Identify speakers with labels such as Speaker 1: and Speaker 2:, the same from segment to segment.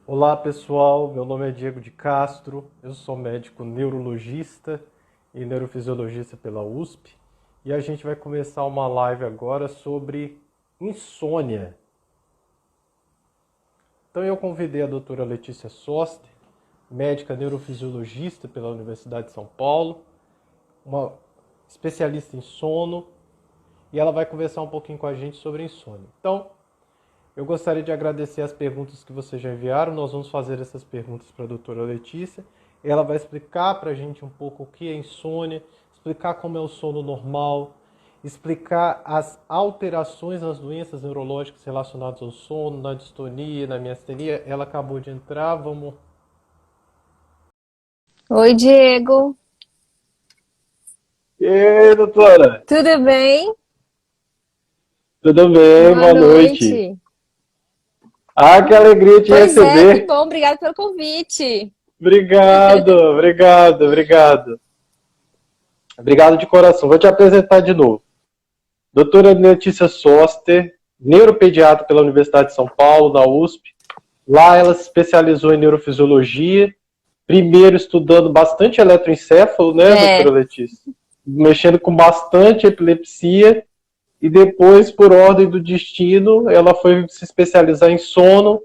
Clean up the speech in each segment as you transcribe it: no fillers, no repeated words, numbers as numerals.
Speaker 1: Olá pessoal, meu nome é Diego de Castro, eu sou médico neurologista e neurofisiologista pela USP e a gente vai começar uma live agora sobre insônia. Então eu convidei a doutora Letícia Soster, médica neurofisiologista pela Universidade de São Paulo, uma especialista em sono, e ela vai conversar um pouquinho com a gente sobre insônia. Então, eu gostaria de agradecer as perguntas que vocês já enviaram. Nós vamos fazer essas perguntas para a doutora Letícia. Ela vai explicar para a gente um pouco o que é insônia, explicar como é o sono normal, explicar as alterações nas doenças neurológicas relacionadas ao sono, na distonia, na miastenia. Ela acabou de entrar, vamos...
Speaker 2: Oi, Diego.
Speaker 3: E aí, doutora?
Speaker 2: Tudo bem?
Speaker 3: Tudo bem?
Speaker 2: Boa
Speaker 3: Boa noite.
Speaker 2: noite.
Speaker 3: Ah, que alegria te
Speaker 2: Pois é, que
Speaker 3: receber.
Speaker 2: bom. Obrigada pelo convite.
Speaker 3: Obrigado, obrigado, obrigado. Obrigado de coração. Vou te apresentar de novo. Doutora Letícia Soster, neuropediatra pela Universidade de São Paulo, na USP. Lá ela se especializou em neurofisiologia, primeiro estudando bastante eletroencefalo, né, doutora
Speaker 2: É,
Speaker 3: Letícia? Mexendo com bastante epilepsia. E depois, por ordem do destino, ela foi se especializar em sono,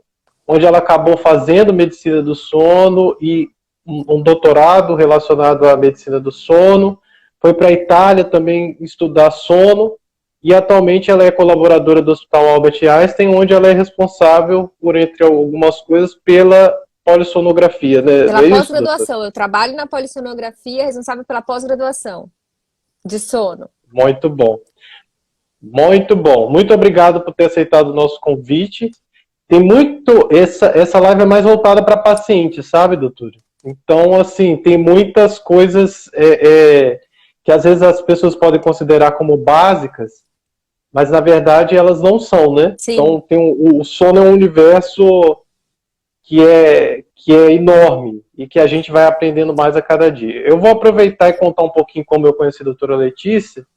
Speaker 3: onde ela acabou fazendo medicina do sono e um doutorado relacionado à medicina do sono. Foi para a Itália também estudar sono e atualmente ela é colaboradora do Hospital Albert Einstein, onde ela é responsável por, entre algumas coisas, pela polissonografia, né? Não
Speaker 2: pela
Speaker 3: é isso, doutor?
Speaker 2: pós-graduação. Eu trabalho na polissonografia, responsável pela pós-graduação de sono.
Speaker 3: Muito bom. Muito bom. Muito obrigado por ter aceitado o nosso convite. Tem muito. Essa live é mais voltada para paciente, sabe, doutor? Então, assim, tem muitas coisas que às vezes as pessoas podem considerar como básicas, mas na verdade elas não são, né?
Speaker 2: Sim.
Speaker 3: Então, o sono é um universo que é enorme e que a gente vai aprendendo mais a cada dia. Eu vou aproveitar e contar um pouquinho como eu conheci a doutora Letícia,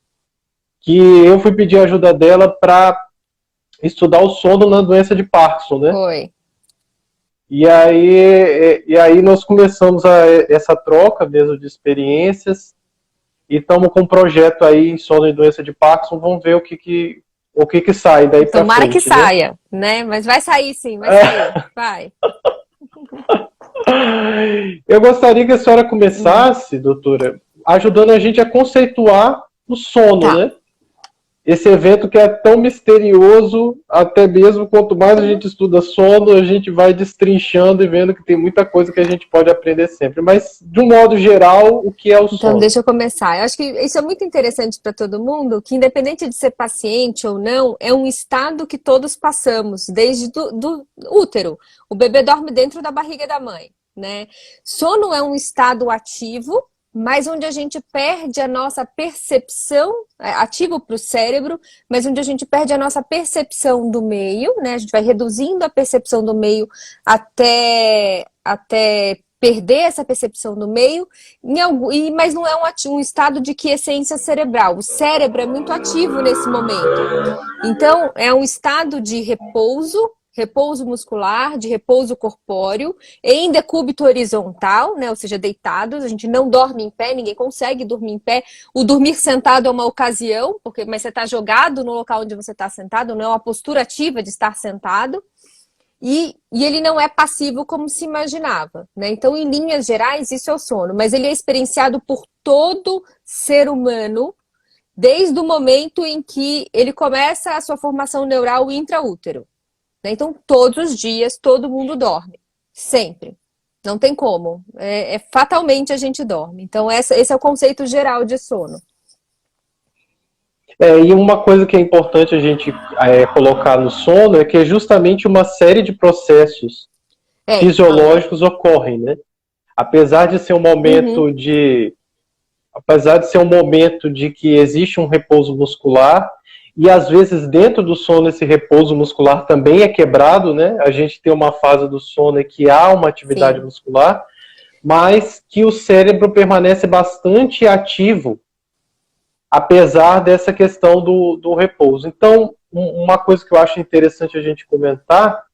Speaker 3: que eu fui pedir ajuda dela para estudar o sono na doença de Parkinson, né?
Speaker 2: Foi.
Speaker 3: E aí nós começamos essa troca mesmo de experiências e estamos com um projeto aí em sono e doença de Parkinson, vamos ver o que sai daí para
Speaker 2: Tomara que
Speaker 3: frente, né?
Speaker 2: saia, né? Mas vai sair sim, vai sair. Vai.
Speaker 3: Eu gostaria que a senhora
Speaker 2: Hum.
Speaker 3: começasse, doutora, ajudando a gente a conceituar o sono,
Speaker 2: Tá.
Speaker 3: né? Esse evento que é tão misterioso, até mesmo quanto mais a
Speaker 2: Uhum.
Speaker 3: gente estuda sono, a gente vai destrinchando e vendo que tem muita coisa que a gente pode aprender sempre. Mas, de um modo geral, o que é o
Speaker 2: Então,
Speaker 3: sono?
Speaker 2: deixa eu começar. Eu acho que isso é muito interessante para todo mundo, que independente de ser paciente ou não, é um estado que todos passamos, desde do útero. O bebê dorme dentro da barriga da mãe, né? Sono é um estado ativo, mas onde a gente perde a nossa percepção, ativo para o cérebro, mas onde a gente perde a nossa percepção do meio, né? A gente vai reduzindo a percepção do meio até perder essa percepção do meio, mas não é um estado de quiescência cerebral. O cérebro é muito ativo nesse momento. Então, é um estado de repouso muscular, de repouso corpóreo, em decúbito horizontal, né? Ou seja, deitados. A gente não dorme em pé, ninguém consegue dormir em pé. O dormir sentado é uma ocasião, mas você está jogado no local onde você está sentado, não é uma postura ativa de estar sentado. E ele não é passivo como se imaginava, né? Então, em linhas gerais, isso é o sono, mas ele é experienciado por todo ser humano desde o momento em que ele começa a sua formação neural intraútero, né? Então, todos os dias, todo mundo dorme, sempre. Não tem como. Fatalmente a gente dorme. Então, esse é o conceito geral de sono.
Speaker 3: E uma coisa que é importante a gente colocar no sono é que é justamente uma série de processos
Speaker 2: Aham.
Speaker 3: fisiológicos ocorrem, né? Apesar de ser um
Speaker 2: Uhum.
Speaker 3: momento de apesar de ser um momento de que existe um repouso muscular, e às vezes dentro do sono esse repouso muscular também é quebrado, né? A gente tem uma fase do sono em que há uma atividade
Speaker 2: Sim.
Speaker 3: muscular, mas que o cérebro permanece bastante ativo, apesar dessa questão do repouso. Então, uma coisa que eu acho interessante a gente comentar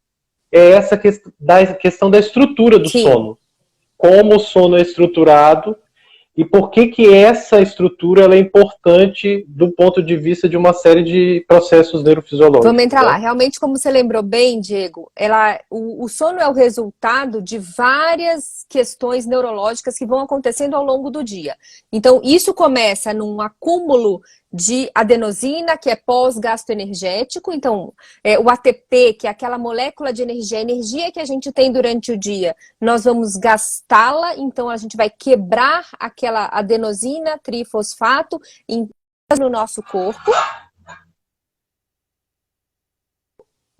Speaker 3: é essa questão da estrutura do
Speaker 2: Sim.
Speaker 3: sono. Como o sono é estruturado e por que essa estrutura ela é importante do ponto de vista de uma série de processos neurofisiológicos.
Speaker 2: Vamos entrar lá.
Speaker 3: Né?
Speaker 2: Realmente, como você lembrou bem, Diego, o sono é o resultado de várias questões neurológicas que vão acontecendo ao longo do dia. Então, isso começa num acúmulo de adenosina, que é pós-gasto energético. Então, o ATP, que é aquela molécula de energia, a energia que a gente tem durante o dia, nós vamos gastá-la, então a gente vai quebrar aquela adenosina, trifosfato, no nosso corpo.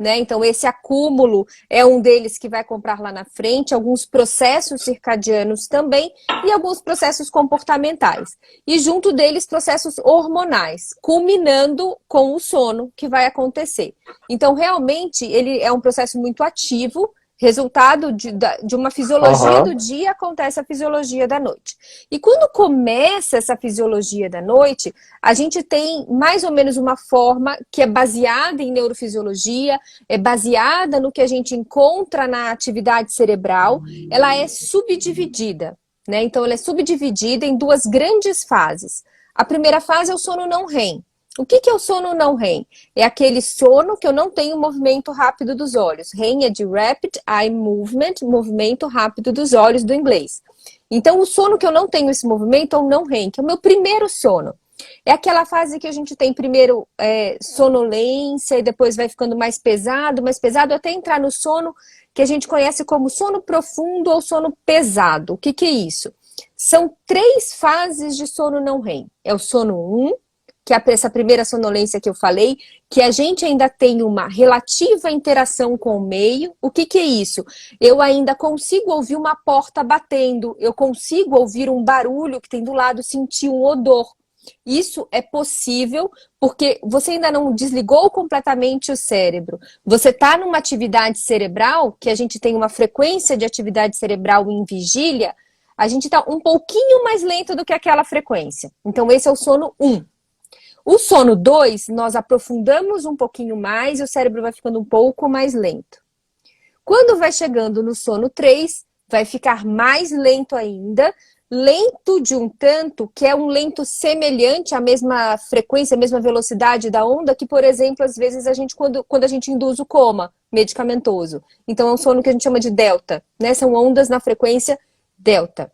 Speaker 2: Né? Então, esse acúmulo é um deles que vai comprar lá na frente, alguns processos circadianos também e alguns processos comportamentais. E junto deles, processos hormonais, culminando com o sono que vai acontecer. Então, realmente, ele é um processo muito ativo, resultado de uma fisiologia do dia, acontece a fisiologia da noite. E quando começa essa fisiologia da noite, a gente tem mais ou menos uma forma que é baseada em neurofisiologia, é baseada no que a gente encontra na atividade cerebral, ela é subdividida, né? Então, ela é subdividida em duas grandes fases. A primeira fase é o sono não REM. O que é o sono não REM? É aquele sono que eu não tenho movimento rápido dos olhos. REM é de Rapid Eye Movement, movimento rápido dos olhos do inglês. Então, o sono que eu não tenho esse movimento é o não REM, que é o meu primeiro sono. É aquela fase que a gente tem primeiro sonolência e depois vai ficando mais pesado, até entrar no sono que a gente conhece como sono profundo ou sono pesado. O que é isso? São 3 fases de sono não REM. É o sono 1, que é essa primeira sonolência que eu falei, que a gente ainda tem uma relativa interação com o meio. O que é isso? Eu ainda consigo ouvir uma porta batendo, eu consigo ouvir um barulho que tem do lado, sentir um odor. Isso é possível porque você ainda não desligou completamente o cérebro. Você está numa atividade cerebral, que a gente tem uma frequência de atividade cerebral em vigília, a gente está um pouquinho mais lento do que aquela frequência. Então, esse é o sono 1. O sono 2, nós aprofundamos um pouquinho mais e o cérebro vai ficando um pouco mais lento. Quando vai chegando no sono 3, vai ficar mais lento ainda, lento de um tanto que é um lento semelhante à mesma frequência, à mesma velocidade da onda, que, por exemplo, às vezes a gente, quando a gente induz o coma medicamentoso. Então, é um sono que a gente chama de delta, né? São ondas na frequência delta.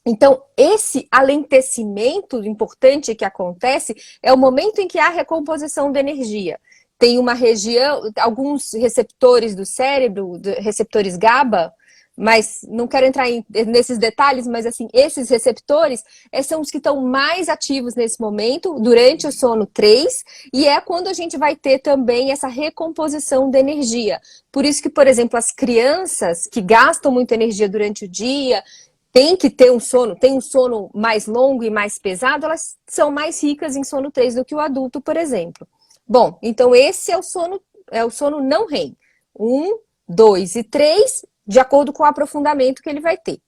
Speaker 2: Então, esse alentecimento importante que acontece é o momento em que há recomposição de energia. Tem uma região, alguns receptores do cérebro, receptores GABA, mas não quero entrar nesses detalhes, mas assim, esses receptores são os que estão mais ativos nesse momento, durante o sono 3, e é quando a gente vai ter também essa recomposição de energia. Por isso que, por exemplo, as crianças que gastam muita energia durante o dia, tem que ter um sono mais longo e mais pesado, elas são mais ricas em sono 3 do que o adulto, por exemplo. Bom, então esse é o sono não REM. 1, 2 e 3, de acordo com o aprofundamento que ele vai ter.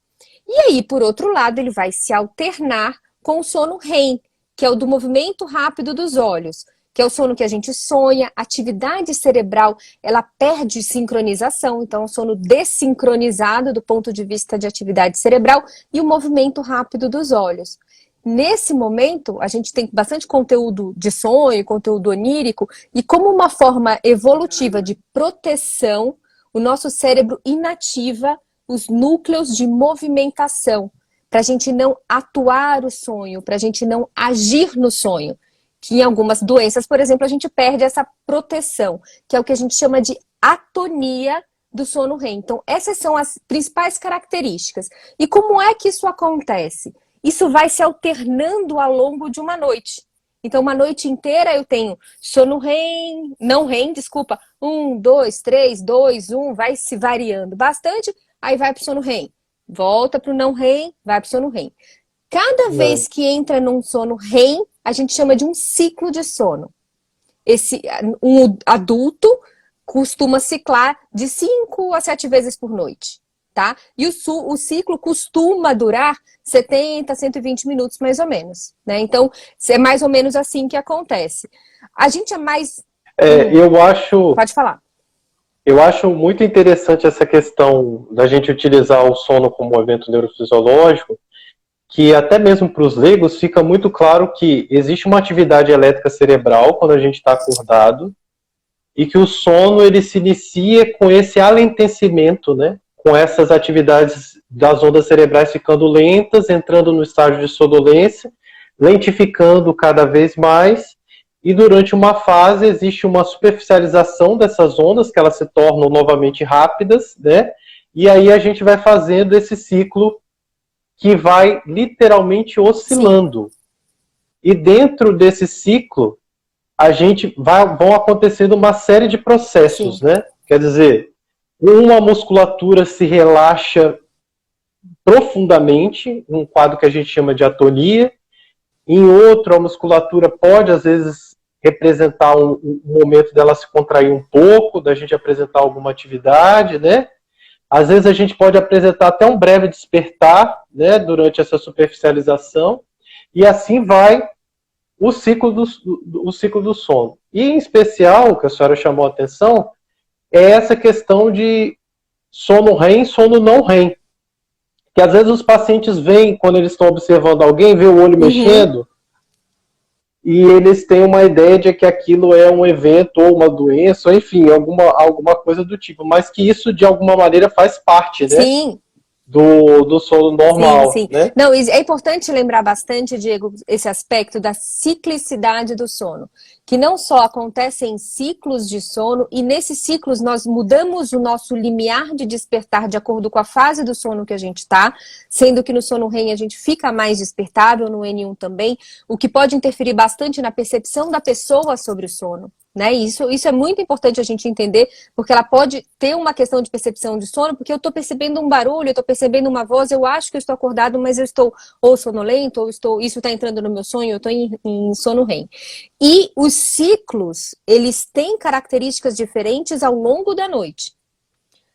Speaker 2: E aí, por outro lado, ele vai se alternar com o sono REM, que é o do movimento rápido dos olhos, que é o sono que a gente sonha, atividade cerebral, ela perde sincronização, então é um sono desincronizado do ponto de vista de atividade cerebral e o movimento rápido dos olhos. Nesse momento, a gente tem bastante conteúdo de sonho, conteúdo onírico, e como uma forma evolutiva de proteção, o nosso cérebro inativa os núcleos de movimentação, para a gente não atuar o sonho, para a gente não agir no sonho. Que em algumas doenças, por exemplo, a gente perde essa proteção, que é o que a gente chama de atonia do sono REM. Então, essas são as principais características. E como é que isso acontece? Isso vai se alternando ao longo de uma noite. Então, uma noite inteira eu tenho sono REM, não REM, desculpa, 1, 2, 3, 2, 1, vai se variando bastante, aí vai para o sono REM. Volta para o não REM, vai para o sono REM. Cada vez que entra num sono REM, a gente chama de um ciclo de sono. Um adulto costuma ciclar de 5 a 7 vezes por noite, tá? E o ciclo costuma durar 70 a 120 minutos, mais ou menos, né? Então, é mais ou menos assim que acontece. A gente é mais...
Speaker 3: Eu acho...
Speaker 2: Pode falar.
Speaker 3: Eu acho muito interessante essa questão da gente utilizar o sono como um evento neurofisiológico, que até mesmo para os leigos fica muito claro que existe uma atividade elétrica cerebral quando a gente está acordado, e que o sono ele se inicia com esse alentecimento, né? Com essas atividades das ondas cerebrais ficando lentas, entrando no estágio de sonolência, lentificando cada vez mais, e durante uma fase existe uma superficialização dessas ondas, que elas se tornam novamente rápidas, né? E aí a gente vai fazendo esse ciclo que vai literalmente oscilando. Sim. E dentro desse ciclo, vão acontecendo uma série de processos, sim, né? Quer dizer, uma musculatura se relaxa profundamente, num quadro que a gente chama de atonia, em outro a musculatura pode, às vezes, representar um momento dela se contrair um pouco, da gente apresentar alguma atividade, né? Às vezes a gente pode apresentar até um breve despertar, né, durante essa superficialização, e assim vai o ciclo do sono. E, em especial, o que a senhora chamou a atenção, é essa questão de sono REM e sono não REM. Que às vezes os pacientes veem, quando eles estão observando alguém, vê o olho mexendo, e eles têm uma ideia de que aquilo é um evento ou uma doença, ou enfim, alguma coisa do tipo, mas que isso de alguma maneira faz parte, né?
Speaker 2: Sim.
Speaker 3: Do sono normal.
Speaker 2: Sim, sim.
Speaker 3: Né?
Speaker 2: Não, é importante lembrar bastante, Diego, esse aspecto da ciclicidade do sono, que não só acontece em ciclos de sono, e nesses ciclos nós mudamos o nosso limiar de despertar de acordo com a fase do sono que a gente está, sendo que no sono REM a gente fica mais despertável, no N1 também, o que pode interferir bastante na percepção da pessoa sobre o sono. Né? Isso é muito importante a gente entender, porque ela pode ter uma questão de percepção de sono, porque eu estou percebendo um barulho, eu estou percebendo uma voz, eu acho que eu estou acordado, mas eu estou ou sonolento, ou isso está entrando no meu sonho, eu estou em sono REM. E os ciclos, eles têm características diferentes ao longo da noite.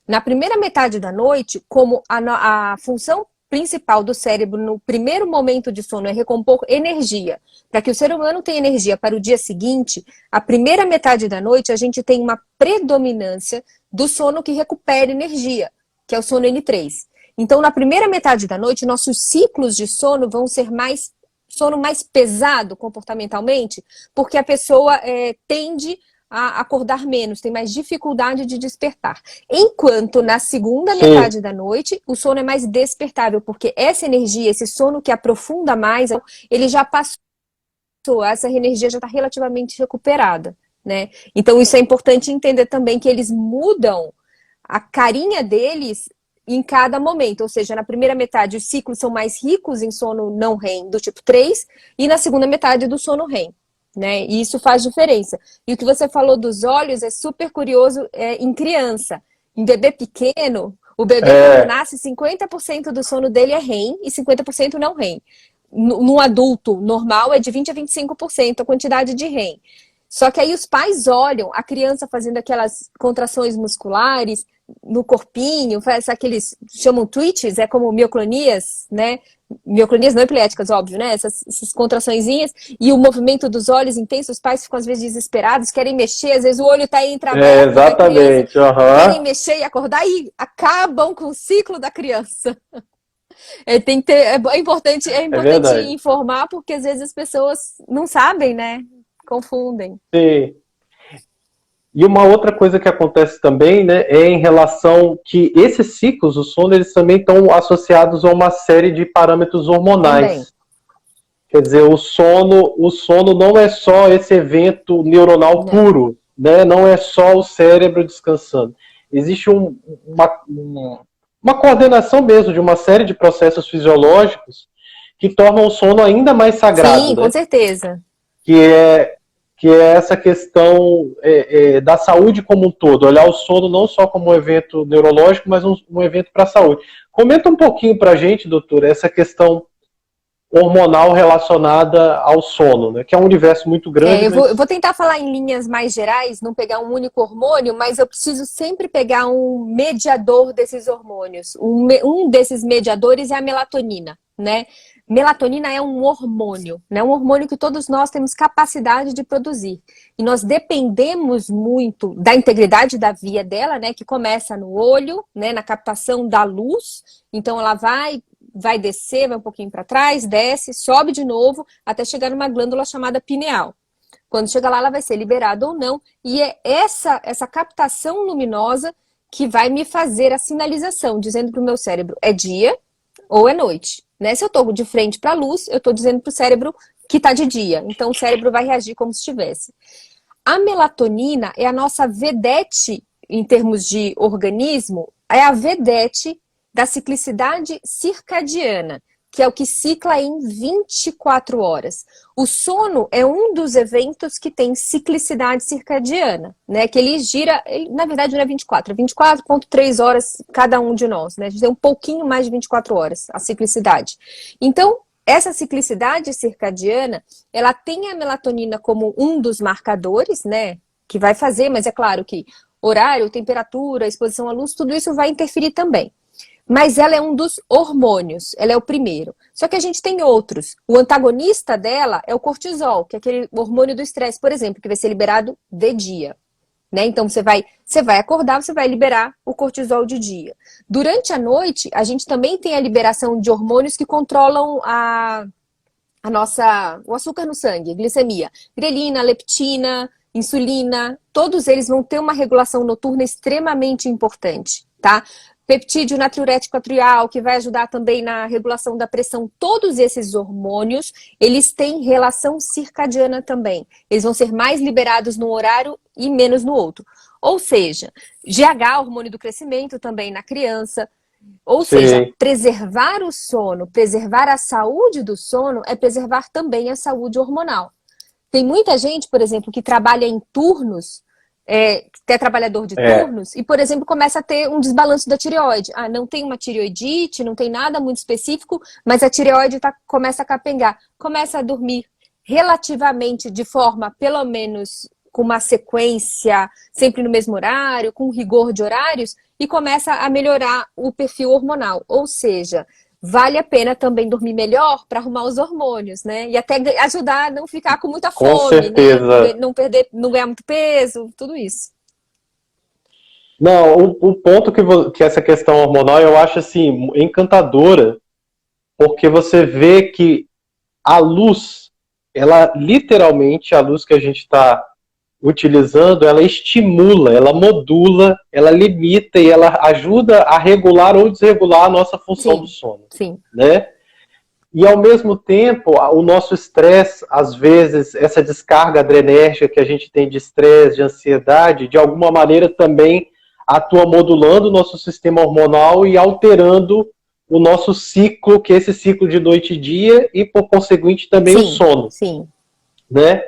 Speaker 2: Na primeira metade da noite, como a função principal do cérebro no primeiro momento de sono é recompor energia. Para que o ser humano tenha energia para o dia seguinte, a primeira metade da noite a gente tem uma predominância do sono que recupera energia, que é o sono N3. Então, na primeira metade da noite, nossos ciclos de sono vão ser sono mais pesado comportamentalmente, porque a pessoa tende a acordar menos, tem mais dificuldade de despertar. Enquanto na segunda metade da noite, o sono é mais despertável, porque essa energia, esse sono que aprofunda mais, ele já passou, essa energia já está relativamente recuperada, né? Então isso é importante entender também, que eles mudam a carinha deles em cada momento, ou seja, na primeira metade os ciclos são mais ricos em sono não REM do tipo 3, e na segunda metade do sono REM. Né? E isso faz diferença. E o que você falou dos olhos é super curioso em criança. Em bebê pequeno, o bebê quando nasce, 50% do sono dele é REM e 50% não REM. No adulto normal é de 20% a 25% a quantidade de REM. Só que aí os pais olham a criança fazendo aquelas contrações musculares no corpinho, faz aqueles, chamam twitches, é como mioclonias, né? Mioclonias não epiléticas, óbvio, né? Essas contraçõezinhas, e o movimento dos olhos intenso, os pais ficam às vezes desesperados, querem mexer, às vezes o olho tá entreaberto,
Speaker 3: exatamente,
Speaker 2: querem mexer e acordar e acabam com o ciclo da criança. É importante informar, porque às vezes as pessoas não sabem, né? Confundem.
Speaker 3: Sim. E uma outra coisa que acontece também, né, é em relação que esses ciclos do sono, eles também estão associados a uma série de parâmetros hormonais. Também. Quer dizer, o sono não é só esse evento neuronal puro, né? Não é só o cérebro descansando. Existe uma coordenação mesmo de uma série de processos fisiológicos que tornam o sono ainda mais sagrado.
Speaker 2: Sim, né? Com certeza.
Speaker 3: Que é essa questão da saúde como um todo, olhar o sono não só como um evento neurológico, mas um evento para a saúde. Comenta um pouquinho para a gente, doutora, essa questão hormonal relacionada ao sono, né? Que é um universo muito grande.
Speaker 2: Eu vou tentar falar em linhas mais gerais, não pegar um único hormônio, mas eu preciso sempre pegar um mediador desses hormônios. Um desses mediadores é a melatonina, né? Melatonina é um hormônio, né? Um hormônio que todos nós temos capacidade de produzir. E nós dependemos muito da integridade da via dela, né? Que começa no olho, né? Na captação da luz. Então ela vai descer, vai um pouquinho para trás, desce, sobe de novo, até chegar numa glândula chamada pineal. Quando chega lá, ela vai ser liberada ou não. E é essa captação luminosa que vai me fazer a sinalização, dizendo para o meu cérebro, é dia ou é noite. Né? Se eu estou de frente para a luz, eu estou dizendo para o cérebro que está de dia. Então o cérebro vai reagir como se estivesse. A melatonina é a nossa vedete, em termos de organismo, é a vedete da ciclicidade circadiana, que é o que cicla em 24 horas. O sono é um dos eventos que tem ciclicidade circadiana, né? Que ele gira, na verdade não é 24, é 24,3 horas cada um de nós, né? A gente tem um pouquinho mais de 24 horas, a ciclicidade. Então, essa ciclicidade circadiana, ela tem a melatonina como um dos marcadores, né? Que vai fazer, mas é claro que horário, temperatura, exposição à luz, tudo isso vai interferir também. Mas ela é um dos hormônios, ela é o primeiro. Só que a gente tem outros. O antagonista dela é o cortisol, que é aquele hormônio do estresse, por exemplo, que vai ser liberado de dia. Né? Então você vai acordar, você vai liberar o cortisol de dia. Durante a noite, a gente também tem a liberação de hormônios que controlam o açúcar no sangue, glicemia. Grelina, leptina, insulina, todos eles vão ter uma regulação noturna extremamente importante, tá? Peptídeo natriurético atrial, que vai ajudar também na regulação da pressão. Todos esses hormônios, eles têm relação circadiana também. Eles vão ser mais liberados num horário e menos no outro. Ou seja, GH, hormônio do crescimento também na criança. Ou seja, preservar o sono, preservar a saúde do sono é preservar também a saúde hormonal. Tem muita gente, por exemplo, que trabalha em turnos, que é trabalhador de turnos, e, por exemplo, começa a ter um desbalanço da tireoide. Ah, não tem uma tireoidite, não tem nada muito específico, mas a tireoide começa a capengar. Começa a dormir relativamente de forma, pelo menos, com uma sequência, sempre no mesmo horário, com rigor de horários, e começa a melhorar o perfil hormonal. Ou seja, vale a pena também dormir melhor para arrumar os hormônios, né? E até ajudar a não ficar com muita fome,
Speaker 3: com certeza.
Speaker 2: Né? Não ganhar muito peso, tudo isso.
Speaker 3: Não, o ponto que essa questão hormonal eu acho assim encantadora, porque você vê que a luz, ela literalmente, a luz que a gente está utilizando, ela estimula, ela modula, ela limita e ela ajuda a regular ou desregular a nossa função do sono.
Speaker 2: Sim.
Speaker 3: Né? E ao mesmo tempo, o nosso estresse, às vezes, essa descarga adrenérgica que a gente tem de estresse, de ansiedade, de alguma maneira também atua modulando o nosso sistema hormonal e alterando o nosso ciclo, que é esse ciclo de noite e dia, e por conseguinte também o sono.
Speaker 2: Sim.
Speaker 3: Né?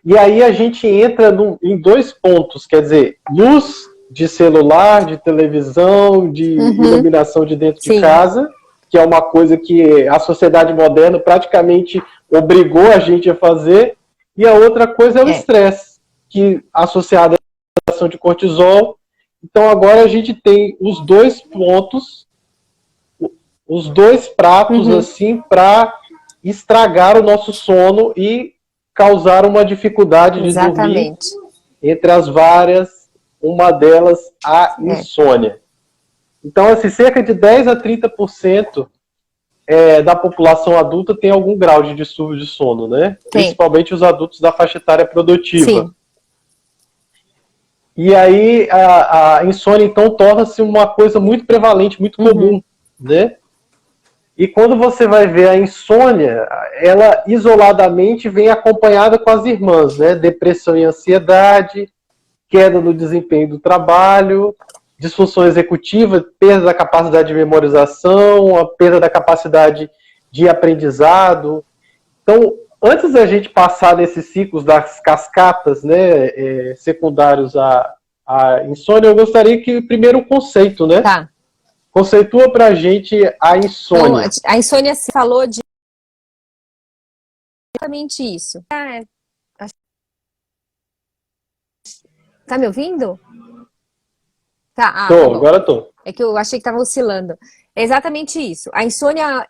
Speaker 3: E aí a gente entra em dois pontos, quer dizer, luz de celular, de televisão, de iluminação de dentro de casa, que é uma coisa que a sociedade moderna praticamente obrigou a gente a fazer, e a outra coisa é o estresse, que associado à ação de cortisol. Então agora a gente tem os dois pontos, os dois pratos assim para estragar o nosso sono e causar uma dificuldade de dormir, entre as várias, uma delas a insônia. Então, assim, cerca de 10 a 30% da população adulta tem algum grau de distúrbio de sono, né? Principalmente os adultos da faixa etária produtiva.
Speaker 2: Sim.
Speaker 3: E aí a insônia, então, torna-se uma coisa muito prevalente, muito comum, né? E quando você vai ver a insônia, ela isoladamente vem acompanhada com as irmãs, né? Depressão e ansiedade, queda no desempenho do trabalho, disfunção executiva, perda da capacidade de memorização, a perda da capacidade de aprendizado. Então, antes da gente passar nesses ciclos das cascatas, né, secundários à insônia, eu gostaria que primeiro o conceito, né?
Speaker 2: Tá.
Speaker 3: Conceitua pra gente a insônia.
Speaker 2: Então, a insônia se falou de exatamente isso. Tá me ouvindo? Tá,
Speaker 3: Tô, agora tô.
Speaker 2: É que eu achei que estava oscilando. É exatamente isso. A insônia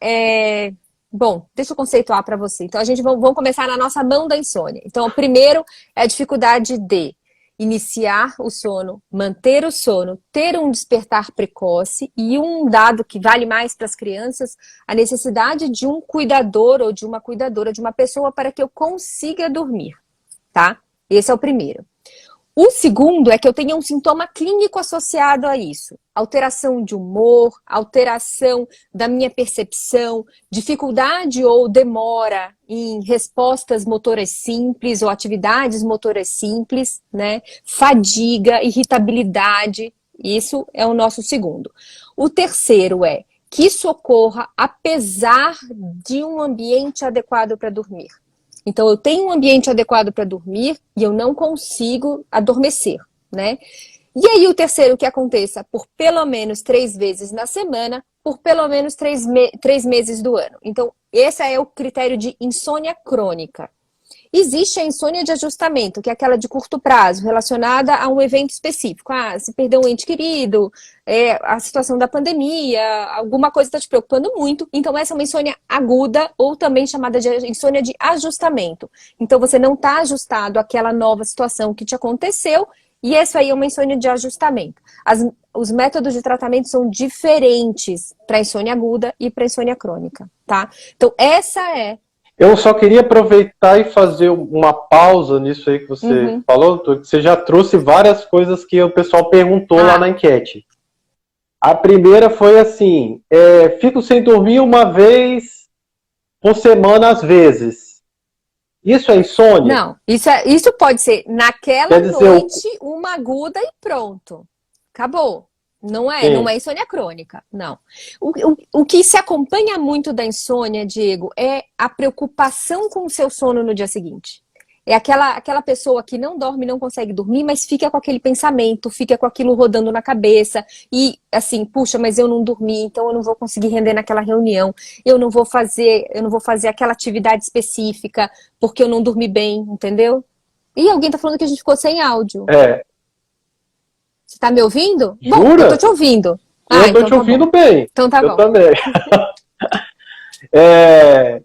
Speaker 2: Bom, deixa eu conceituar para você. Então, vamos começar na nossa mão da insônia. Então, o primeiro é a dificuldade de iniciar o sono, manter o sono, ter um despertar precoce e um dado que vale mais para as crianças, a necessidade de um cuidador ou de uma cuidadora, de uma pessoa para que eu consiga dormir, tá? Esse é o primeiro. O segundo é que eu tenha um sintoma clínico associado a isso. Alteração de humor, alteração da minha percepção, dificuldade ou demora em respostas motoras simples ou atividades motoras simples, né? Fadiga, irritabilidade, isso é o nosso segundo. O terceiro é que isso ocorra apesar de um ambiente adequado para dormir. Então, eu tenho um ambiente adequado para dormir e eu não consigo adormecer, né? E aí, o terceiro, que aconteça por pelo menos 3 vezes na semana, por pelo menos 3 meses do ano. Então, esse é o critério de insônia crônica. Existe a insônia de ajustamento, que é aquela de curto prazo, relacionada a um evento específico. Ah, se perdeu um ente querido, a situação da pandemia, alguma coisa está te preocupando muito. Então, essa é uma insônia aguda, ou também chamada de insônia de ajustamento. Então, você não está ajustado àquela nova situação que te aconteceu, e essa aí é uma insônia de ajustamento. Os métodos de tratamento são diferentes para a insônia aguda e para a insônia crônica, tá? Então, essa é...
Speaker 3: Eu só queria aproveitar e fazer uma pausa nisso aí que você falou, que você já trouxe várias coisas que o pessoal perguntou lá na enquete. A primeira foi assim, fico sem dormir uma vez por semana às vezes. Isso é insônia?
Speaker 2: Não, isso pode ser naquela noite, uma aguda e pronto. Acabou. Não é insônia crônica, não. O que se acompanha muito da insônia, Diego, é a preocupação com o seu sono no dia seguinte. É aquela pessoa que não dorme, não consegue dormir, mas fica com aquele pensamento, fica com aquilo rodando na cabeça. E assim, puxa, mas eu não dormi, então eu não vou conseguir render naquela reunião. Eu não vou fazer aquela atividade específica, porque eu não dormi bem, entendeu? E alguém tá falando que a gente ficou sem áudio. Você tá me ouvindo?
Speaker 3: Jura?
Speaker 2: Bom, eu tô te ouvindo.
Speaker 3: Eu tô te ouvindo bem.
Speaker 2: Então tá bom.
Speaker 3: Eu também.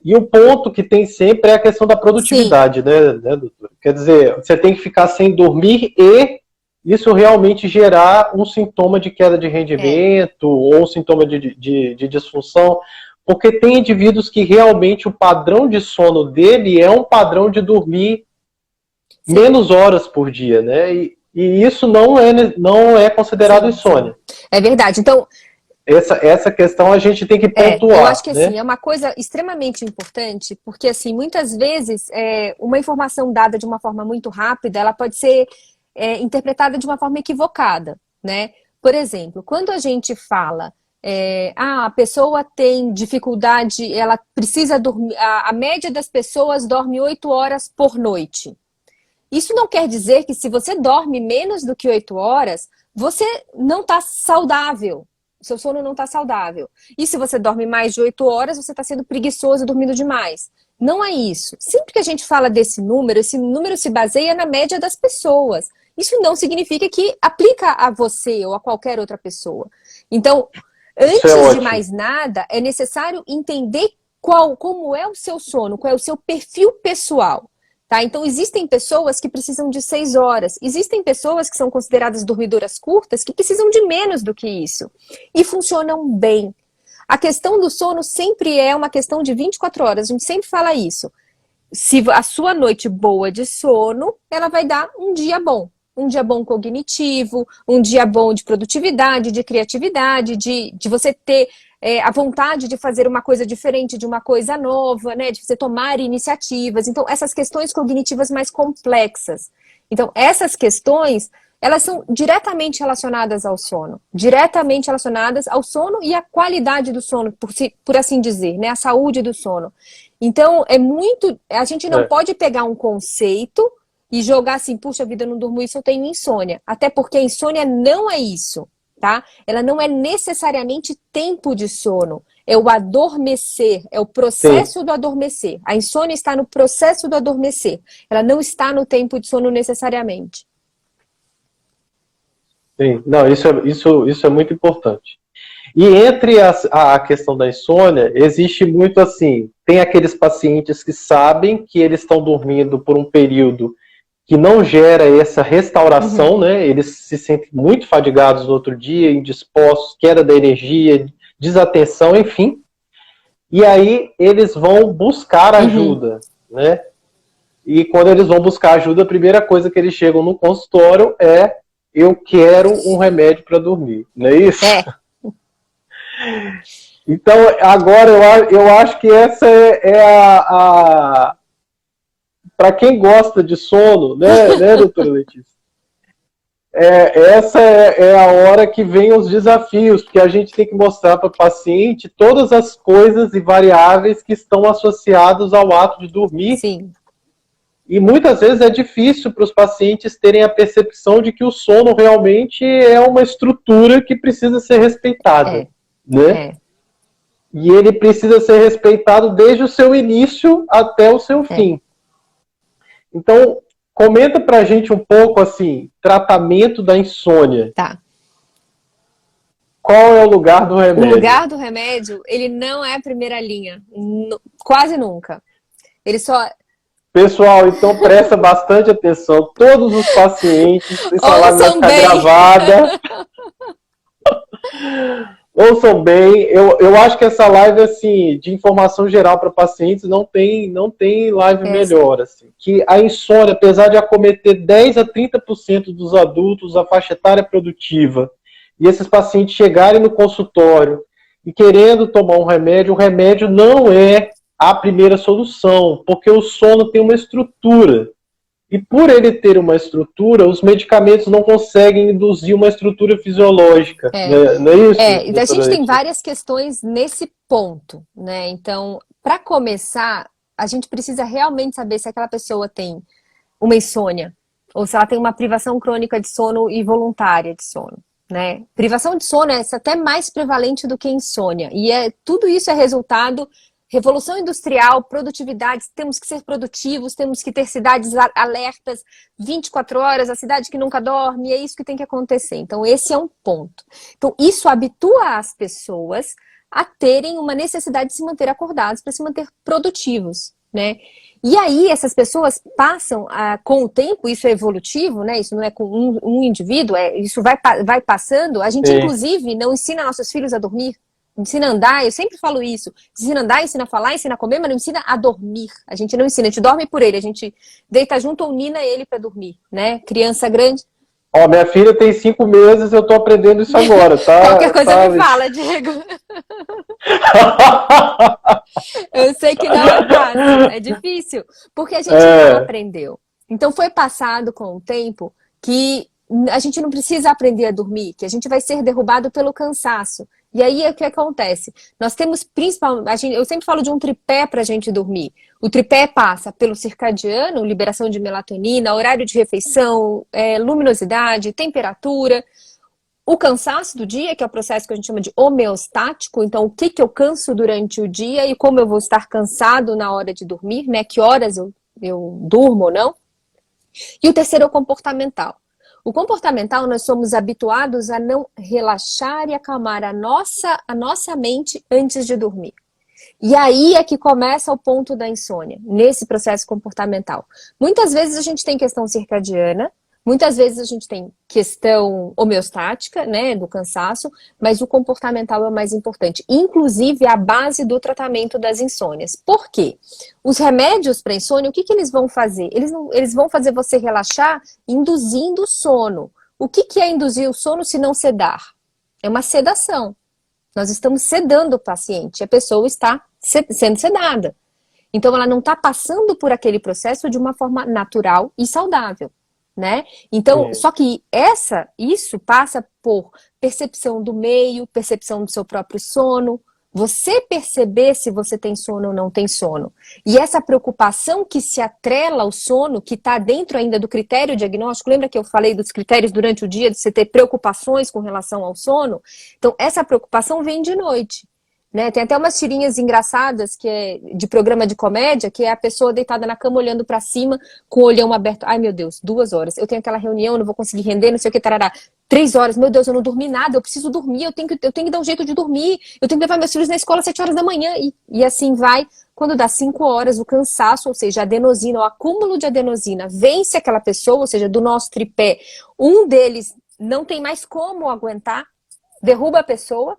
Speaker 3: E o ponto que tem sempre é a questão da produtividade, né, doutor? Quer dizer, você tem que ficar sem dormir e isso realmente gerar um sintoma de queda de rendimento ou um sintoma de disfunção, porque tem indivíduos que realmente o padrão de sono dele é um padrão de dormir menos horas por dia, né? E isso não é considerado insônia.
Speaker 2: É verdade. Então,
Speaker 3: essa questão a gente tem que pontuar.
Speaker 2: Eu acho que
Speaker 3: né?
Speaker 2: assim, é uma coisa extremamente importante, porque assim, muitas vezes uma informação dada de uma forma muito rápida, ela pode ser interpretada de uma forma equivocada, né? Por exemplo, quando a gente fala a pessoa tem dificuldade, ela precisa dormir, a média das pessoas dorme 8 horas por noite. Isso não quer dizer que se você dorme menos do que 8 horas, você não está saudável. Seu sono não está saudável. E se você dorme mais de 8 horas, você está sendo preguiçoso, dormindo demais. Não é isso. Sempre que a gente fala desse número, esse número se baseia na média das pessoas. Isso não significa que aplica a você ou a qualquer outra pessoa. Então, antes de mais nada, é necessário entender como é o seu sono, qual é o seu perfil pessoal. Tá? Então, existem pessoas que precisam de 6 horas. Existem pessoas que são consideradas dormidoras curtas que precisam de menos do que isso. E funcionam bem. A questão do sono sempre é uma questão de 24 horas. A gente sempre fala isso. Se a sua noite boa de sono, ela vai dar um dia bom. Um dia bom cognitivo, um dia bom de produtividade, de criatividade, de você ter a vontade de fazer uma coisa diferente, de uma coisa nova, né? De você tomar iniciativas. Então, essas questões cognitivas mais complexas. Então, essas questões, elas são diretamente relacionadas ao sono. Diretamente relacionadas ao sono e à qualidade do sono, por assim dizer, né? A saúde do sono. Então, a gente não pode pegar um conceito e jogar assim, puxa vida, eu não durmo isso, eu tenho insônia. Até porque a insônia não é isso. Tá? Ela não é necessariamente tempo de sono, é o adormecer, é o processo do adormecer. A insônia está no processo do adormecer, ela não está no tempo de sono necessariamente.
Speaker 3: Sim, não, isso é muito importante. E entre a questão da insônia, existe muito assim, tem aqueles pacientes que sabem que eles estão dormindo por um período que não gera essa restauração, né? Eles se sentem muito fadigados no outro dia, indispostos, queda da energia, desatenção, enfim. E aí eles vão buscar ajuda, né? E quando eles vão buscar ajuda, a primeira coisa que eles chegam no consultório é: eu quero um remédio para dormir, não é isso?
Speaker 2: É.
Speaker 3: Então, agora eu acho que essa para quem gosta de sono, né, doutora Letícia? Essa é a hora que vem os desafios, porque a gente tem que mostrar para o paciente todas as coisas e variáveis que estão associadas ao ato de dormir.
Speaker 2: Sim.
Speaker 3: E muitas vezes é difícil para os pacientes terem a percepção de que o sono realmente é uma estrutura que precisa ser respeitada, né? E ele precisa ser respeitado desde o seu início até o seu fim. Então, comenta pra gente um pouco, assim, tratamento da insônia.
Speaker 2: Tá.
Speaker 3: Qual é o lugar do remédio?
Speaker 2: O lugar do remédio, ele não é a primeira linha. Quase nunca. Ele só...
Speaker 3: Pessoal, então presta bastante atenção. Todos os pacientes, essa live vai ficar
Speaker 2: bem.
Speaker 3: gravada. Ouçam bem. Eu acho que essa live, assim, de informação geral para pacientes, não tem live melhor. Assim. Que a insônia, apesar de acometer 10 a 30% dos adultos da faixa etária produtiva, e esses pacientes chegarem no consultório e querendo tomar um remédio, o remédio não é a primeira solução, porque o sono tem uma estrutura. E por ele ter uma estrutura, os medicamentos não conseguem induzir uma estrutura fisiológica. Não é isso?
Speaker 2: Então a gente tem várias questões nesse ponto, né? Então, para começar, a gente precisa realmente saber se aquela pessoa tem uma insônia, ou se ela tem uma privação crônica de sono e voluntária de sono, né? Privação de sono é até mais prevalente do que insônia. E tudo isso é resultado... Revolução industrial, produtividade, temos que ser produtivos, temos que ter cidades alertas 24 horas, a cidade que nunca dorme, é isso que tem que acontecer. Então, esse é um ponto. Então, isso habitua as pessoas a terem uma necessidade de se manter acordados, para se manter produtivos, né? E aí, essas pessoas passam, com o tempo, isso é evolutivo, né? Isso não é com um indivíduo, isso vai passando. A gente, inclusive, não ensina nossos filhos a dormir. Ensina a andar, eu sempre falo isso. Ensina a andar, ensina a falar, ensina a comer, mas não ensina a dormir. A gente não ensina, a gente dorme por ele, a gente deita junto ou nina ele para dormir, né? Criança grande.
Speaker 3: Ó, minha filha tem 5 meses, eu tô aprendendo isso agora, tá?
Speaker 2: Qualquer coisa me fala, Diego. Eu sei que não é fácil, é difícil, porque a gente não aprendeu. Então foi passado com o tempo que a gente não precisa aprender a dormir, que a gente vai ser derrubado pelo cansaço. E aí, o que acontece? Nós temos, principalmente, eu sempre falo de um tripé para a gente dormir. O tripé passa pelo circadiano, liberação de melatonina, horário de refeição, luminosidade, temperatura. O cansaço do dia, que é o processo que a gente chama de homeostático. Então, o que eu canso durante o dia e como eu vou estar cansado na hora de dormir, né? Que horas eu durmo ou não. E o terceiro é o comportamental. O comportamental, nós somos habituados a não relaxar e acalmar a nossa mente antes de dormir. E aí é que começa o ponto da insônia, nesse processo comportamental. Muitas vezes a gente tem questão circadiana, muitas vezes a gente tem questão homeostática, né, do cansaço, mas o comportamental é o mais importante. Inclusive a base do tratamento das insônias. Por quê? Os remédios para insônia, o que eles vão fazer? Eles vão fazer você relaxar induzindo o sono. O que é induzir o sono se não sedar? É uma sedação. Nós estamos sedando o paciente, a pessoa está sendo sedada. Então ela não está passando por aquele processo de uma forma natural e saudável. Né? Então, só que isso passa por percepção do meio, percepção do seu próprio sono, você perceber se você tem sono ou não tem sono. E essa preocupação que se atrela ao sono, que está dentro ainda do critério diagnóstico, lembra que eu falei dos critérios durante o dia, de você ter preocupações com relação ao sono? Então, essa preocupação vem de noite. Né? Tem até umas tirinhas engraçadas que é de programa de comédia, que é a pessoa deitada na cama olhando pra cima com o olhão aberto. Ai meu Deus, 2 horas, eu tenho aquela reunião, não vou conseguir render, não sei o que, tarará. 3 horas, meu Deus, eu não dormi nada, eu preciso dormir, eu tenho que dar um jeito de dormir, eu tenho que levar meus filhos na escola às 7 horas da manhã, e assim vai. Quando dá 5 horas, o cansaço, ou seja, a adenosina, o acúmulo de adenosina vence aquela pessoa, ou seja, do nosso tripé, um deles não tem mais como aguentar, derruba a pessoa,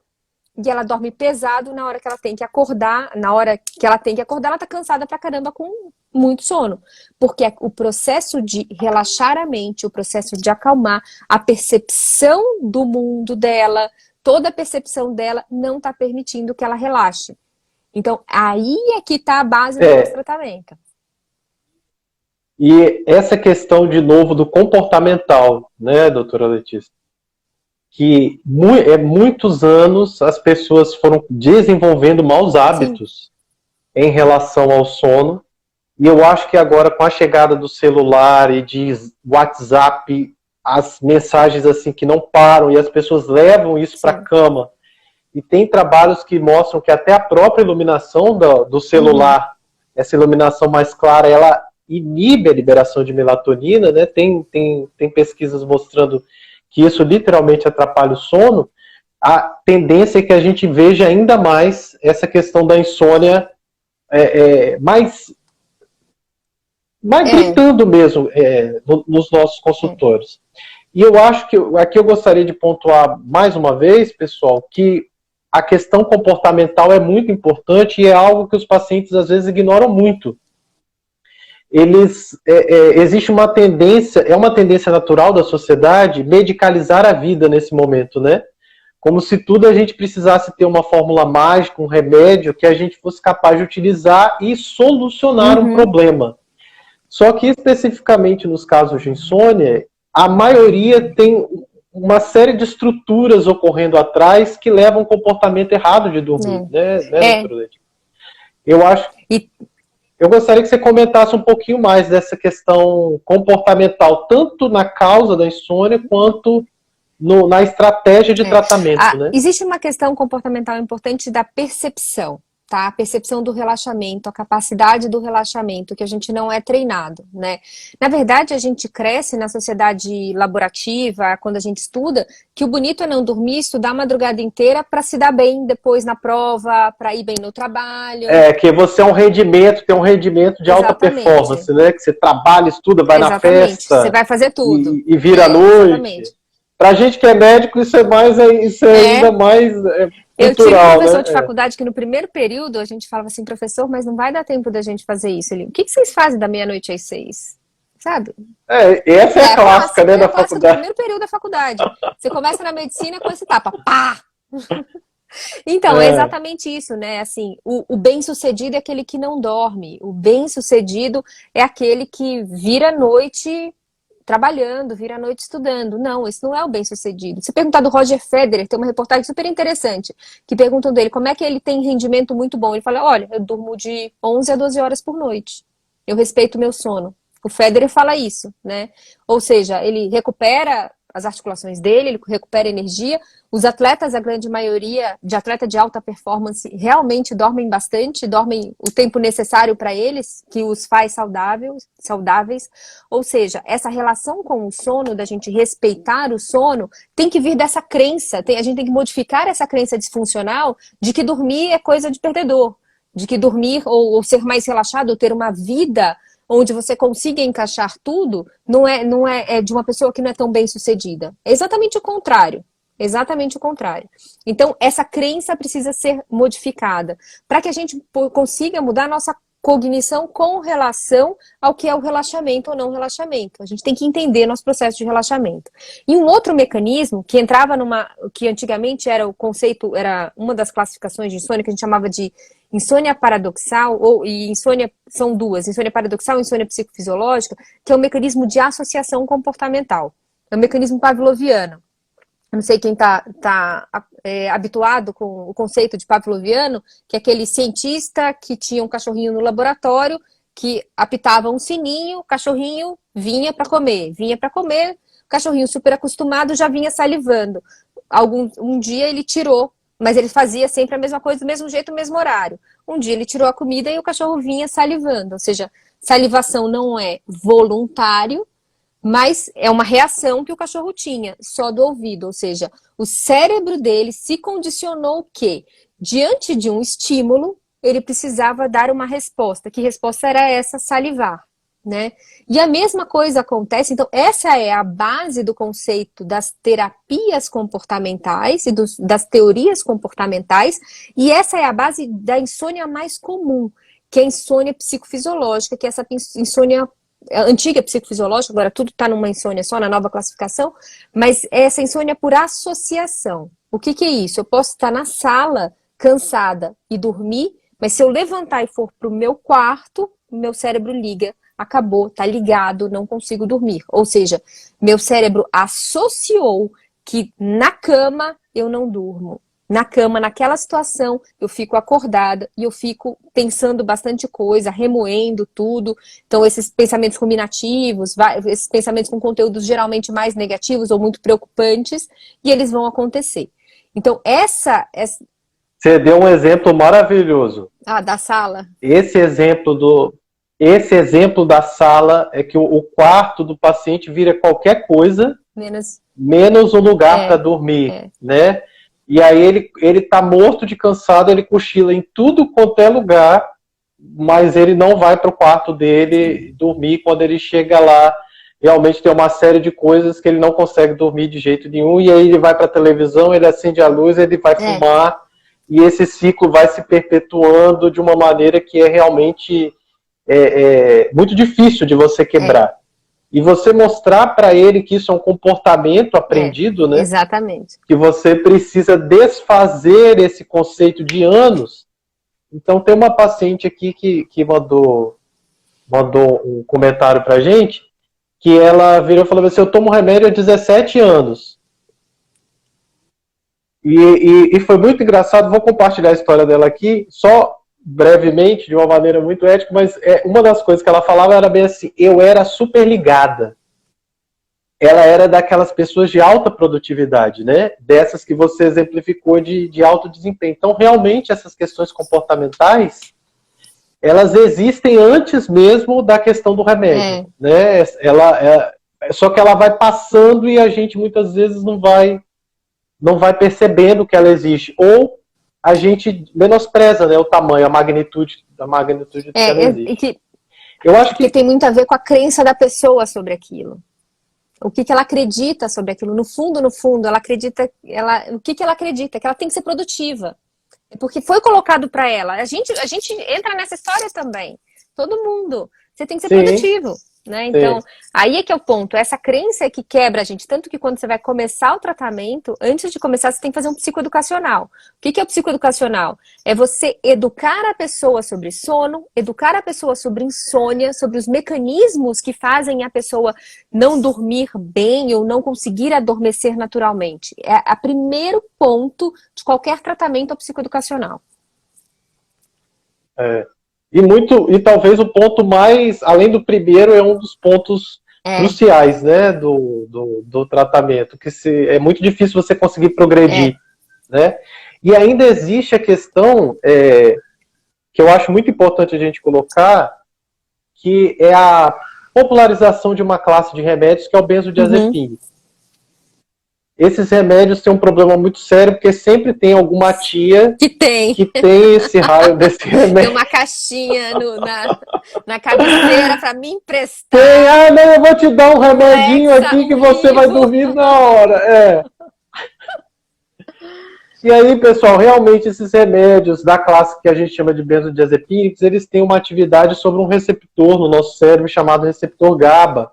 Speaker 2: e ela dorme pesado na hora que ela tem que acordar, ela tá cansada pra caramba com muito sono. Porque o processo de relaxar a mente, o processo de acalmar, a percepção do mundo dela, toda a percepção dela não tá permitindo que ela relaxe. Então, aí é que tá a base do nosso tratamento.
Speaker 3: E essa questão, de novo, do comportamental, né, doutora Letícia? Que muitos anos as pessoas foram desenvolvendo maus hábitos em relação ao sono, e eu acho que agora, com a chegada do celular e de WhatsApp, as mensagens assim que não param, e as pessoas levam isso para a cama, e tem trabalhos que mostram que até a própria iluminação do celular, essa iluminação mais clara, ela inibe a liberação de melatonina, né? Tem pesquisas mostrando que isso literalmente atrapalha o sono. A tendência é que a gente veja ainda mais essa questão da insônia mais gritando mesmo nos nossos consultórios. E eu acho que aqui eu gostaria de pontuar mais uma vez, pessoal, que a questão comportamental é muito importante e é algo que os pacientes às vezes ignoram muito. Existe uma tendência, é uma tendência natural da sociedade medicalizar a vida nesse momento, né? Como se tudo a gente precisasse ter uma fórmula mágica, um remédio que a gente fosse capaz de utilizar e solucionar um problema. Só que especificamente nos casos de insônia, a maioria tem uma série de estruturas ocorrendo atrás que levam a um comportamento errado de dormir, né, doutora Letícia? Eu acho... Eu gostaria que você comentasse um pouquinho mais dessa questão comportamental, tanto na causa da insônia, quanto na estratégia de tratamento, né?
Speaker 2: Existe uma questão comportamental importante da percepção, tá? A percepção do relaxamento, a capacidade do relaxamento, que a gente não é treinado, né? Na verdade, a gente cresce na sociedade laborativa, quando a gente estuda, que o bonito é não dormir, estudar a madrugada inteira para se dar bem depois na prova, para ir bem no trabalho.
Speaker 3: Que você tem um rendimento de alta performance, né? Que você trabalha, estuda, vai na festa.
Speaker 2: Você vai fazer tudo.
Speaker 3: E vira à noite. Pra gente que é médico, isso é ainda mais cultural,
Speaker 2: eu tive um professor de faculdade que no primeiro período a gente falava assim, professor, mas não vai dar tempo da gente fazer isso. Ele, o que vocês fazem da meia-noite às 6? Sabe?
Speaker 3: Essa é a clássica, né, da faculdade.
Speaker 2: Do primeiro período da faculdade. Você começa na medicina com esse tapa, pá! Então, é exatamente isso, né? Assim, o bem-sucedido é aquele que não dorme. O bem-sucedido é aquele que vira a noite trabalhando, vira a noite estudando. Não, esse não é o bem-sucedido. Se perguntar do Roger Federer, tem uma reportagem super interessante, que perguntam dele como é que ele tem rendimento muito bom. Ele fala, olha, eu durmo de 11 a 12 horas por noite. Eu respeito o meu sono. O Federer fala isso, né? Ou seja, ele recupera as articulações dele, ele recupera energia. Os atletas, a grande maioria de atleta de alta performance, realmente dormem bastante, dormem o tempo necessário para eles, que os faz saudáveis. Ou seja, essa relação com o sono, da gente respeitar o sono, tem que vir dessa crença. A gente tem que modificar essa crença disfuncional de que dormir é coisa de perdedor, de que dormir ou ser mais relaxado, ou ter uma vida onde você consiga encaixar tudo, não é de uma pessoa que não é tão bem sucedida. É exatamente o contrário. Exatamente o contrário. Então, essa crença precisa ser modificada para que a gente consiga mudar a nossa cognição com relação ao que é o relaxamento ou não relaxamento. A gente tem que entender nosso processo de relaxamento. E um outro mecanismo que entrava que antigamente era o conceito, era uma das classificações de insônia que a gente chamava de insônia paradoxal, e insônia são duas, insônia paradoxal e insônia psicofisiológica, que é o mecanismo de associação comportamental. É o mecanismo pavloviano. Eu não sei quem está habituado com o conceito de pavloviano, que é aquele cientista que tinha um cachorrinho no laboratório, que apitava um sininho, o cachorrinho vinha para comer, o cachorrinho super acostumado já vinha salivando. Um dia ele tirou, mas ele fazia sempre a mesma coisa, do mesmo jeito, no mesmo horário. Um dia ele tirou a comida e o cachorro vinha salivando, ou seja, salivação não é voluntário, Mas é uma reação que o cachorro tinha, só do ouvido. Ou seja, o cérebro dele se condicionou que, diante de um estímulo, ele precisava dar uma resposta. Que resposta era essa? Salivar, né? E a mesma coisa acontece, então essa é a base do conceito das terapias comportamentais e das teorias comportamentais, e essa é a base da insônia mais comum, que é a insônia psicofisiológica, que é essa insônia antiga psicofisiológica, agora tudo está numa insônia só, na nova classificação, mas é essa insônia por associação. O que é isso? Eu posso estar na sala, cansada e dormir, mas se eu levantar e for para o meu quarto, meu cérebro liga, acabou, tá ligado, não consigo dormir. Ou seja, meu cérebro associou que na cama eu não durmo. Na cama, naquela situação, eu fico acordada e eu fico pensando bastante coisa, remoendo tudo. Então, esses pensamentos ruminativos, esses pensamentos com conteúdos geralmente mais negativos ou muito preocupantes, e eles vão acontecer. Então,
Speaker 3: Você deu um exemplo maravilhoso.
Speaker 2: da sala?
Speaker 3: Esse exemplo da sala é que o quarto do paciente vira qualquer coisa, menos um lugar para dormir, né? E aí ele tá morto de cansado, ele cochila em tudo quanto é lugar, mas ele não vai para o quarto dele dormir. Quando ele chega lá, realmente tem uma série de coisas que ele não consegue dormir de jeito nenhum, e aí ele vai para a televisão, ele acende a luz, ele vai fumar, e esse ciclo vai se perpetuando de uma maneira que é realmente muito difícil de você quebrar. E você mostrar para ele que isso é um comportamento aprendido, né?
Speaker 2: Exatamente.
Speaker 3: Que você precisa desfazer esse conceito de anos. Então tem uma paciente aqui que mandou um comentário pra gente, que ela virou e falou assim: eu tomo remédio há 17 anos. E foi muito engraçado, vou compartilhar a história dela aqui, só brevemente, de uma maneira muito ética, mas uma das coisas que ela falava era bem assim: eu era super ligada. Ela era daquelas pessoas de alta produtividade, né? Dessas que você exemplificou de alto desempenho. Então, realmente, essas questões comportamentais, elas existem antes mesmo da questão do remédio, né? Só que ela vai passando e a gente muitas vezes não vai percebendo que ela existe. Ou a gente menospreza, né, o tamanho, a magnitude que ela existe. Eu acho que
Speaker 2: tem muito a ver com a crença da pessoa sobre aquilo. O que ela acredita sobre aquilo. No fundo, ela acredita... o que ela acredita? Que ela tem que ser produtiva. Porque foi colocado para ela. A gente entra nessa história também. Todo mundo. Você tem que ser produtivo. Né? Então, aí é que é o ponto. Essa crença é que quebra a gente. Tanto que quando você vai começar o tratamento, antes de começar, você tem que fazer um psicoeducacional. O que é o psicoeducacional? É você educar a pessoa sobre sono, educar a pessoa sobre insônia, sobre os mecanismos que fazem a pessoa não dormir bem ou não conseguir adormecer naturalmente. É o primeiro ponto de qualquer tratamento psicoeducacional.
Speaker 3: E talvez o ponto mais, além do primeiro, é um dos pontos cruciais, né, do tratamento, que é muito difícil você conseguir progredir, né? E ainda existe a questão, que eu acho muito importante a gente colocar, que é a popularização de uma classe de remédios, que é o benzodiazepínico. Esses remédios têm um problema muito sério, porque sempre tem alguma tia que tem esse raio desse remédio.
Speaker 2: Tem uma caixinha na cabeceira para me emprestar.
Speaker 3: Não, eu vou te dar um remedinho aqui que você vai dormir na hora. E aí, pessoal, realmente esses remédios da classe que a gente chama de benzodiazepínicos, eles têm uma atividade sobre um receptor no nosso cérebro chamado receptor GABA.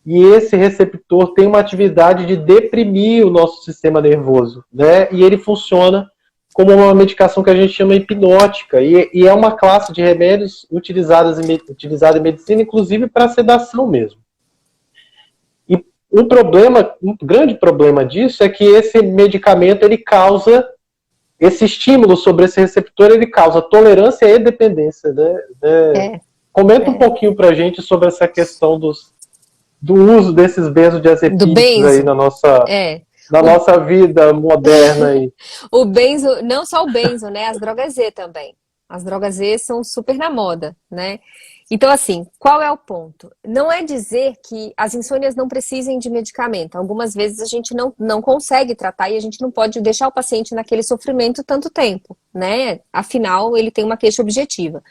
Speaker 3: E esse receptor tem uma atividade de deprimir o nosso sistema nervoso, né? E ele funciona como uma medicação que a gente chama hipnótica. E é uma classe de remédios utilizada em medicina, inclusive para sedação mesmo. E um grande problema disso é que esse medicamento, ele causa, esse estímulo sobre esse receptor, ele causa tolerância e dependência, né? Comenta um pouquinho pra gente sobre essa questão do uso desses benzodiazepínicos aí na nossa vida moderna aí.
Speaker 2: O benzo, não só o benzo, né? As drogas Z também. As drogas Z são super na moda, né? Então, assim, qual é o ponto? Não é dizer que as insônias não precisem de medicamento. Algumas vezes a gente não consegue tratar e a gente não pode deixar o paciente naquele sofrimento tanto tempo, né? Afinal, ele tem uma queixa objetiva.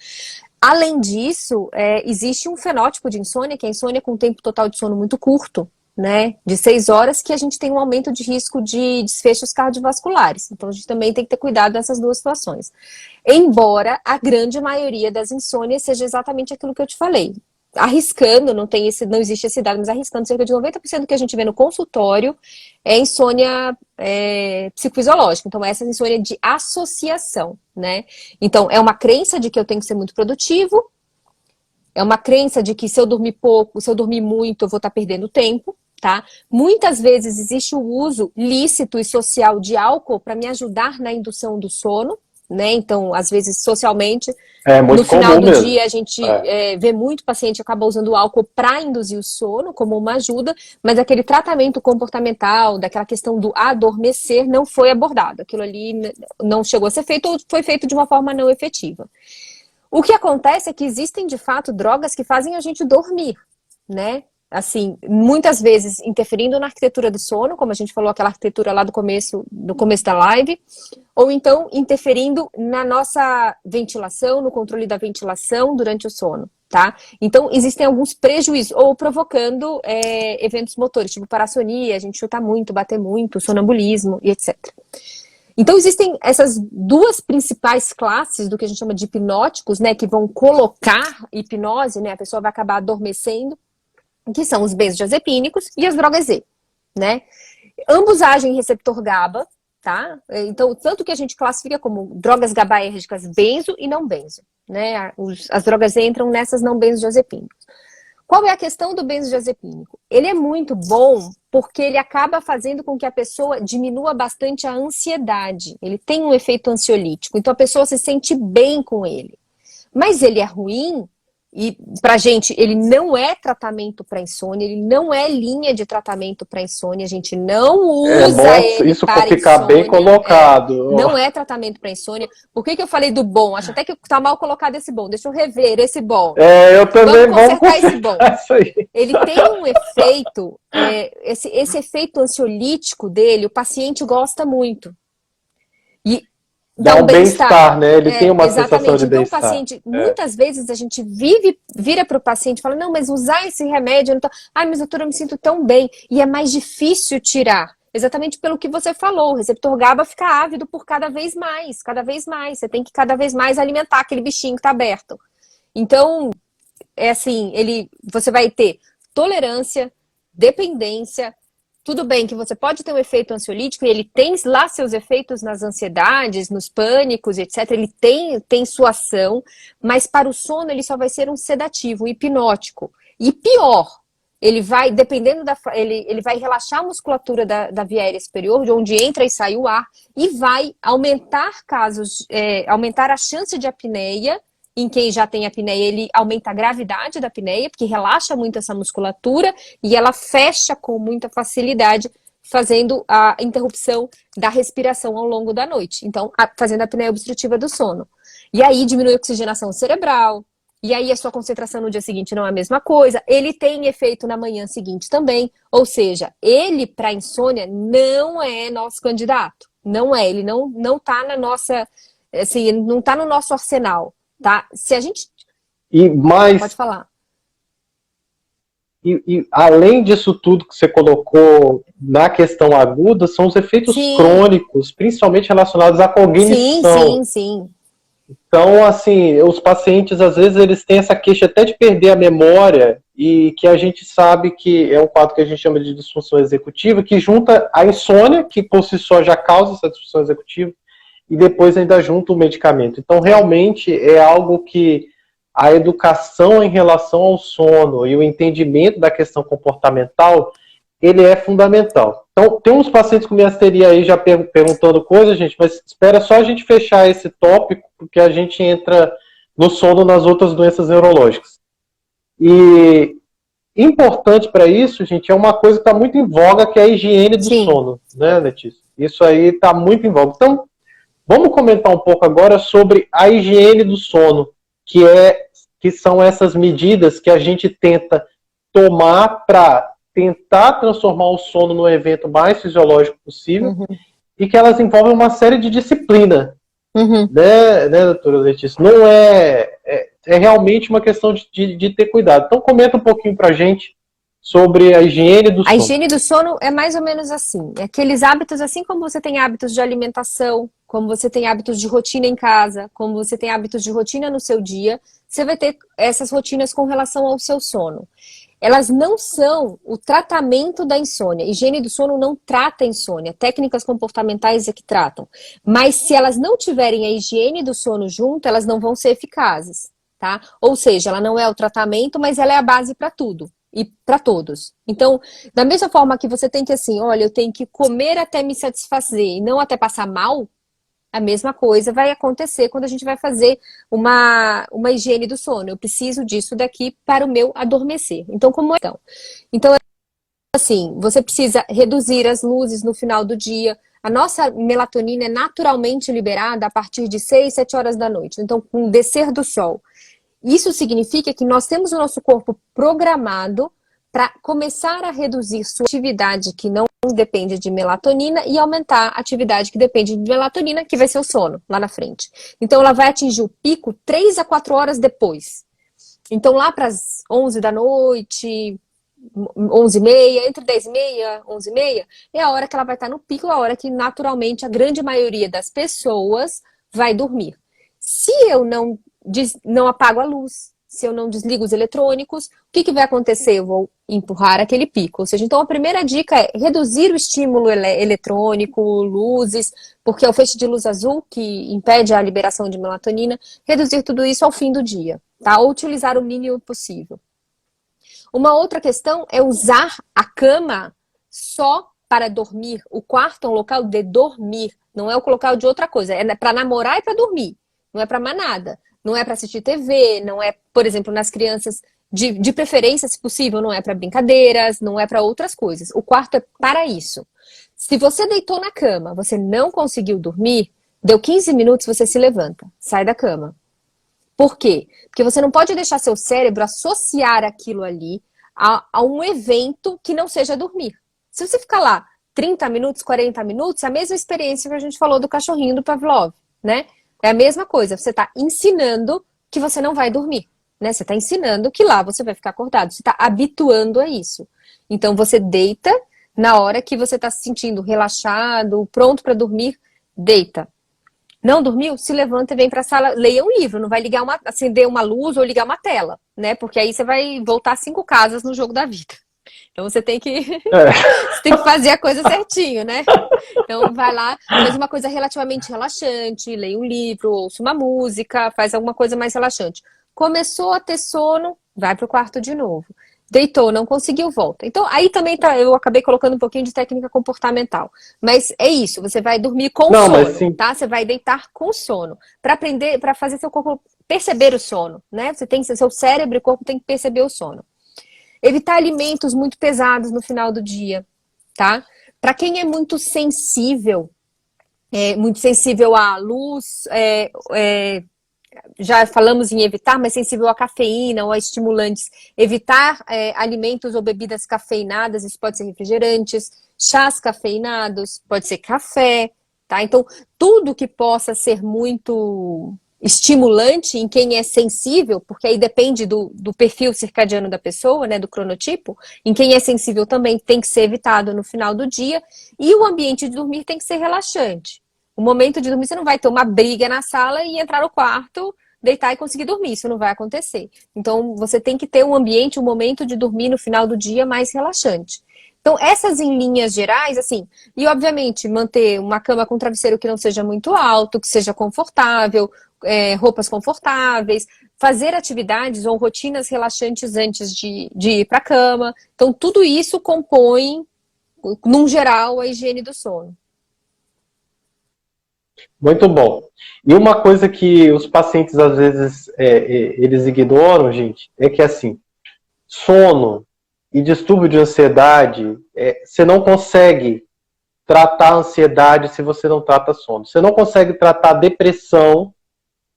Speaker 2: Além disso, existe um fenótipo de insônia, que é a insônia com tempo total de sono muito curto, né? De 6 horas, que a gente tem um aumento de risco de desfechos cardiovasculares. Então, a gente também tem que ter cuidado nessas duas situações. Embora a grande maioria das insônias seja exatamente aquilo que eu te falei. Arriscando, não existe esse dado, mas arriscando, cerca de 90% do que a gente vê no consultório é insônia psicofisiológica. Então, essa insônia de associação, né? Então, é uma crença de que eu tenho que ser muito produtivo, é uma crença de que se eu dormir pouco, se eu dormir muito, eu vou estar perdendo tempo, tá? Muitas vezes existe o uso lícito e social de álcool para me ajudar na indução do sono, né? Então, às vezes, socialmente, no final do dia, a gente vê muito paciente acaba usando álcool para induzir o sono, como uma ajuda, mas aquele tratamento comportamental, daquela questão do adormecer, não foi abordado. Aquilo ali não chegou a ser feito ou foi feito de uma forma não efetiva. O que acontece é que existem, de fato, drogas que fazem a gente dormir, né? Assim, muitas vezes interferindo na arquitetura do sono, como a gente falou, aquela arquitetura lá do começo da live, ou então interferindo na nossa ventilação, no controle da ventilação durante o sono, tá? Então, existem alguns prejuízos, ou provocando eventos motores, tipo parassonia, a gente chuta muito, bater muito, sonambulismo e etc. Então, existem essas duas principais classes do que a gente chama de hipnóticos, né, que vão colocar hipnose, né, a pessoa vai acabar adormecendo, que são os benzodiazepínicos e as drogas Z, né? Ambos agem em receptor GABA, tá? Então, tanto que a gente classifica como drogas GABAérgicas benzo e não benzo, né? As drogas Z entram nessas não benzodiazepínicos. Qual é a questão do benzodiazepínico? Ele é muito bom porque ele acaba fazendo com que a pessoa diminua bastante a ansiedade. Ele tem um efeito ansiolítico, então a pessoa se sente bem com ele. Mas ele é ruim e pra gente ele não é tratamento para insônia, ele não é linha de tratamento para insônia, a gente não usa ele
Speaker 3: isso
Speaker 2: para
Speaker 3: ficar
Speaker 2: insônia,
Speaker 3: bem colocado.
Speaker 2: não é tratamento para insônia. Por que eu falei do bom? Acho até que tá mal colocado esse bom. Deixa eu rever esse bom.
Speaker 3: Eu também
Speaker 2: vamos consertar esse bom.
Speaker 3: Isso aí.
Speaker 2: Ele tem um efeito, esse efeito ansiolítico dele, o paciente gosta muito. E
Speaker 3: dá um bem-estar, né? Ele tem uma sensação de
Speaker 2: então,
Speaker 3: bem-estar.
Speaker 2: o paciente, muitas vezes a gente vira para o paciente e fala, não, mas usar esse remédio, eu não tô... Ai, mas doutora, eu me sinto tão bem. E é mais difícil tirar. Exatamente pelo que você falou. O receptor GABA fica ávido por cada vez mais, cada vez mais. Você tem que cada vez mais alimentar aquele bichinho que está aberto. Então, assim, você vai ter tolerância, dependência. Tudo bem que você pode ter um efeito ansiolítico e ele tem lá seus efeitos nas ansiedades, nos pânicos, etc. Ele tem sua ação, mas para o sono ele só vai ser um sedativo, um hipnótico. E pior, ele vai, dependendo ele vai relaxar a musculatura da via aérea superior, de onde entra e sai o ar, e vai aumentar aumentar a chance de apneia. Em quem já tem apneia, ele aumenta a gravidade da apneia, porque relaxa muito essa musculatura e ela fecha com muita facilidade, fazendo a interrupção da respiração ao longo da noite. Então, fazendo a apneia obstrutiva do sono. E aí diminui a oxigenação cerebral, e aí a sua concentração no dia seguinte não é a mesma coisa. Ele tem efeito na manhã seguinte também, ou seja, ele para insônia não é nosso candidato. Não é, ele não tá na nossa, assim, ele não tá no nosso arsenal. Tá? Se a gente... Pode falar.
Speaker 3: E além disso tudo que você colocou na questão aguda, são os efeitos crônicos, principalmente relacionados à cognição.
Speaker 2: Sim.
Speaker 3: Então, assim, os pacientes, às vezes, eles têm essa queixa até de perder a memória, e que a gente sabe que é um quadro que a gente chama de disfunção executiva, que junta a insônia, que por si só já causa essa disfunção executiva, e depois ainda junta o medicamento. Então, realmente, é algo que a educação em relação ao sono e o entendimento da questão comportamental, ele é fundamental. Então, tem uns pacientes com miastenia aí já perguntando coisas, gente, mas espera só a gente fechar esse tópico, porque a gente entra no sono nas outras doenças neurológicas. E importante para isso, gente, é uma coisa que está muito em voga, que é a higiene do sono, né, Letícia? Isso aí está muito em voga. Então, vamos comentar um pouco agora sobre a higiene do sono, que é que são essas medidas que a gente tenta tomar para tentar transformar o sono no evento mais fisiológico possível, e que elas envolvem uma série de disciplina, né, doutora Letícia? Não é realmente uma questão de ter cuidado. Então comenta um pouquinho para a gente sobre a higiene do sono.
Speaker 2: A higiene do sono é mais ou menos assim. É aqueles hábitos, assim como você tem hábitos de alimentação, como você tem hábitos de rotina em casa, como você tem hábitos de rotina no seu dia, você vai ter essas rotinas com relação ao seu sono. Elas não são o tratamento da insônia. Higiene do sono não trata a insônia. Técnicas comportamentais é que tratam. Mas se elas não tiverem a higiene do sono junto, elas não vão ser eficazes, tá? Ou seja, ela não é o tratamento, mas ela é a base para tudo. E para todos. Então, da mesma forma que você tem que assim, olha, eu tenho que comer até me satisfazer e não até passar mal, a mesma coisa vai acontecer quando a gente vai fazer uma higiene do sono. Eu preciso disso daqui para o meu adormecer. Então, como é? Então, assim, você precisa reduzir as luzes no final do dia. A nossa melatonina é naturalmente liberada a partir de 6, 7 horas da noite. Então, com o descer do sol. Isso significa que nós temos o nosso corpo programado para começar a reduzir sua atividade que não depende de melatonina e aumentar a atividade que depende de melatonina, que vai ser o sono lá na frente. Então ela vai atingir o pico 3 a 4 horas depois. Então lá para as 11 da noite, 11h30, entre 10h30 e 11h30, é a hora que ela vai estar no pico, a hora que naturalmente a grande maioria das pessoas vai dormir. Se eu não apago a luz, se eu não desligo os eletrônicos, o que vai acontecer? Eu vou empurrar aquele pico. Ou seja, então a primeira dica é reduzir o estímulo eletrônico, luzes, porque é o feixe de luz azul que impede a liberação de melatonina, reduzir tudo isso ao fim do dia, tá? Ou utilizar o mínimo possível. Uma outra questão é usar a cama só para dormir. O quarto é um local de dormir, não é o local de outra coisa. É para namorar e para dormir, não é para mais nada. Não é para assistir TV, não é, por exemplo, nas crianças, de preferência, se possível, não é para brincadeiras, não é para outras coisas. O quarto é para isso. Se você deitou na cama, você não conseguiu dormir, deu 15 minutos, você se levanta, sai da cama. Por quê? Porque você não pode deixar seu cérebro associar aquilo ali a um evento que não seja dormir. Se você ficar lá 30 minutos, 40 minutos, é a mesma experiência que a gente falou do cachorrinho do Pavlov, né? É a mesma coisa, você está ensinando que você não vai dormir, né? Você está ensinando que lá você vai ficar acordado, você está habituando a isso. Então você deita, na hora que você está se sentindo relaxado, pronto para dormir, deita. Não dormiu? Se levanta e vem para a sala, leia um livro, não vai acender uma luz ou ligar uma tela, né? Porque aí você vai voltar 5 casas no jogo da vida. Então você tem que você tem que fazer a coisa certinho, né? Então vai lá, faz uma coisa relativamente relaxante, leia um livro, ouça uma música, faz alguma coisa mais relaxante. Começou a ter sono, vai pro quarto de novo. Deitou, não conseguiu, volta. Então aí também eu acabei colocando um pouquinho de técnica comportamental. Mas é isso, você vai dormir com sono, tá? Você vai deitar com sono. Para aprender, para fazer seu corpo perceber o sono, né? Seu cérebro e o corpo tem que perceber o sono. Evitar alimentos muito pesados no final do dia, tá? Para quem é muito sensível à luz, já falamos em evitar, mas sensível à cafeína ou a estimulantes, evitar alimentos ou bebidas cafeinadas, isso pode ser refrigerantes, chás cafeinados, pode ser café, tá? Então, tudo que possa ser muito estimulante em quem é sensível, porque aí depende do perfil circadiano da pessoa, né, do cronotipo, em quem é sensível também tem que ser evitado no final do dia, e o ambiente de dormir tem que ser relaxante. O momento de dormir, você não vai ter uma briga na sala e entrar no quarto, deitar e conseguir dormir, isso não vai acontecer. Então, você tem que ter um ambiente, um momento de dormir no final do dia mais relaxante. Então, essas em linhas gerais, assim, e obviamente manter uma cama com travesseiro que não seja muito alto, que seja confortável, roupas confortáveis, fazer atividades ou rotinas relaxantes antes de ir para a cama. Então, tudo isso compõe, num geral, a higiene do sono.
Speaker 3: Muito bom. E uma coisa que os pacientes, às vezes, eles ignoram, gente, é que, assim, sono e distúrbio de ansiedade, você não consegue tratar a ansiedade se você não trata sono. Você não consegue tratar a depressão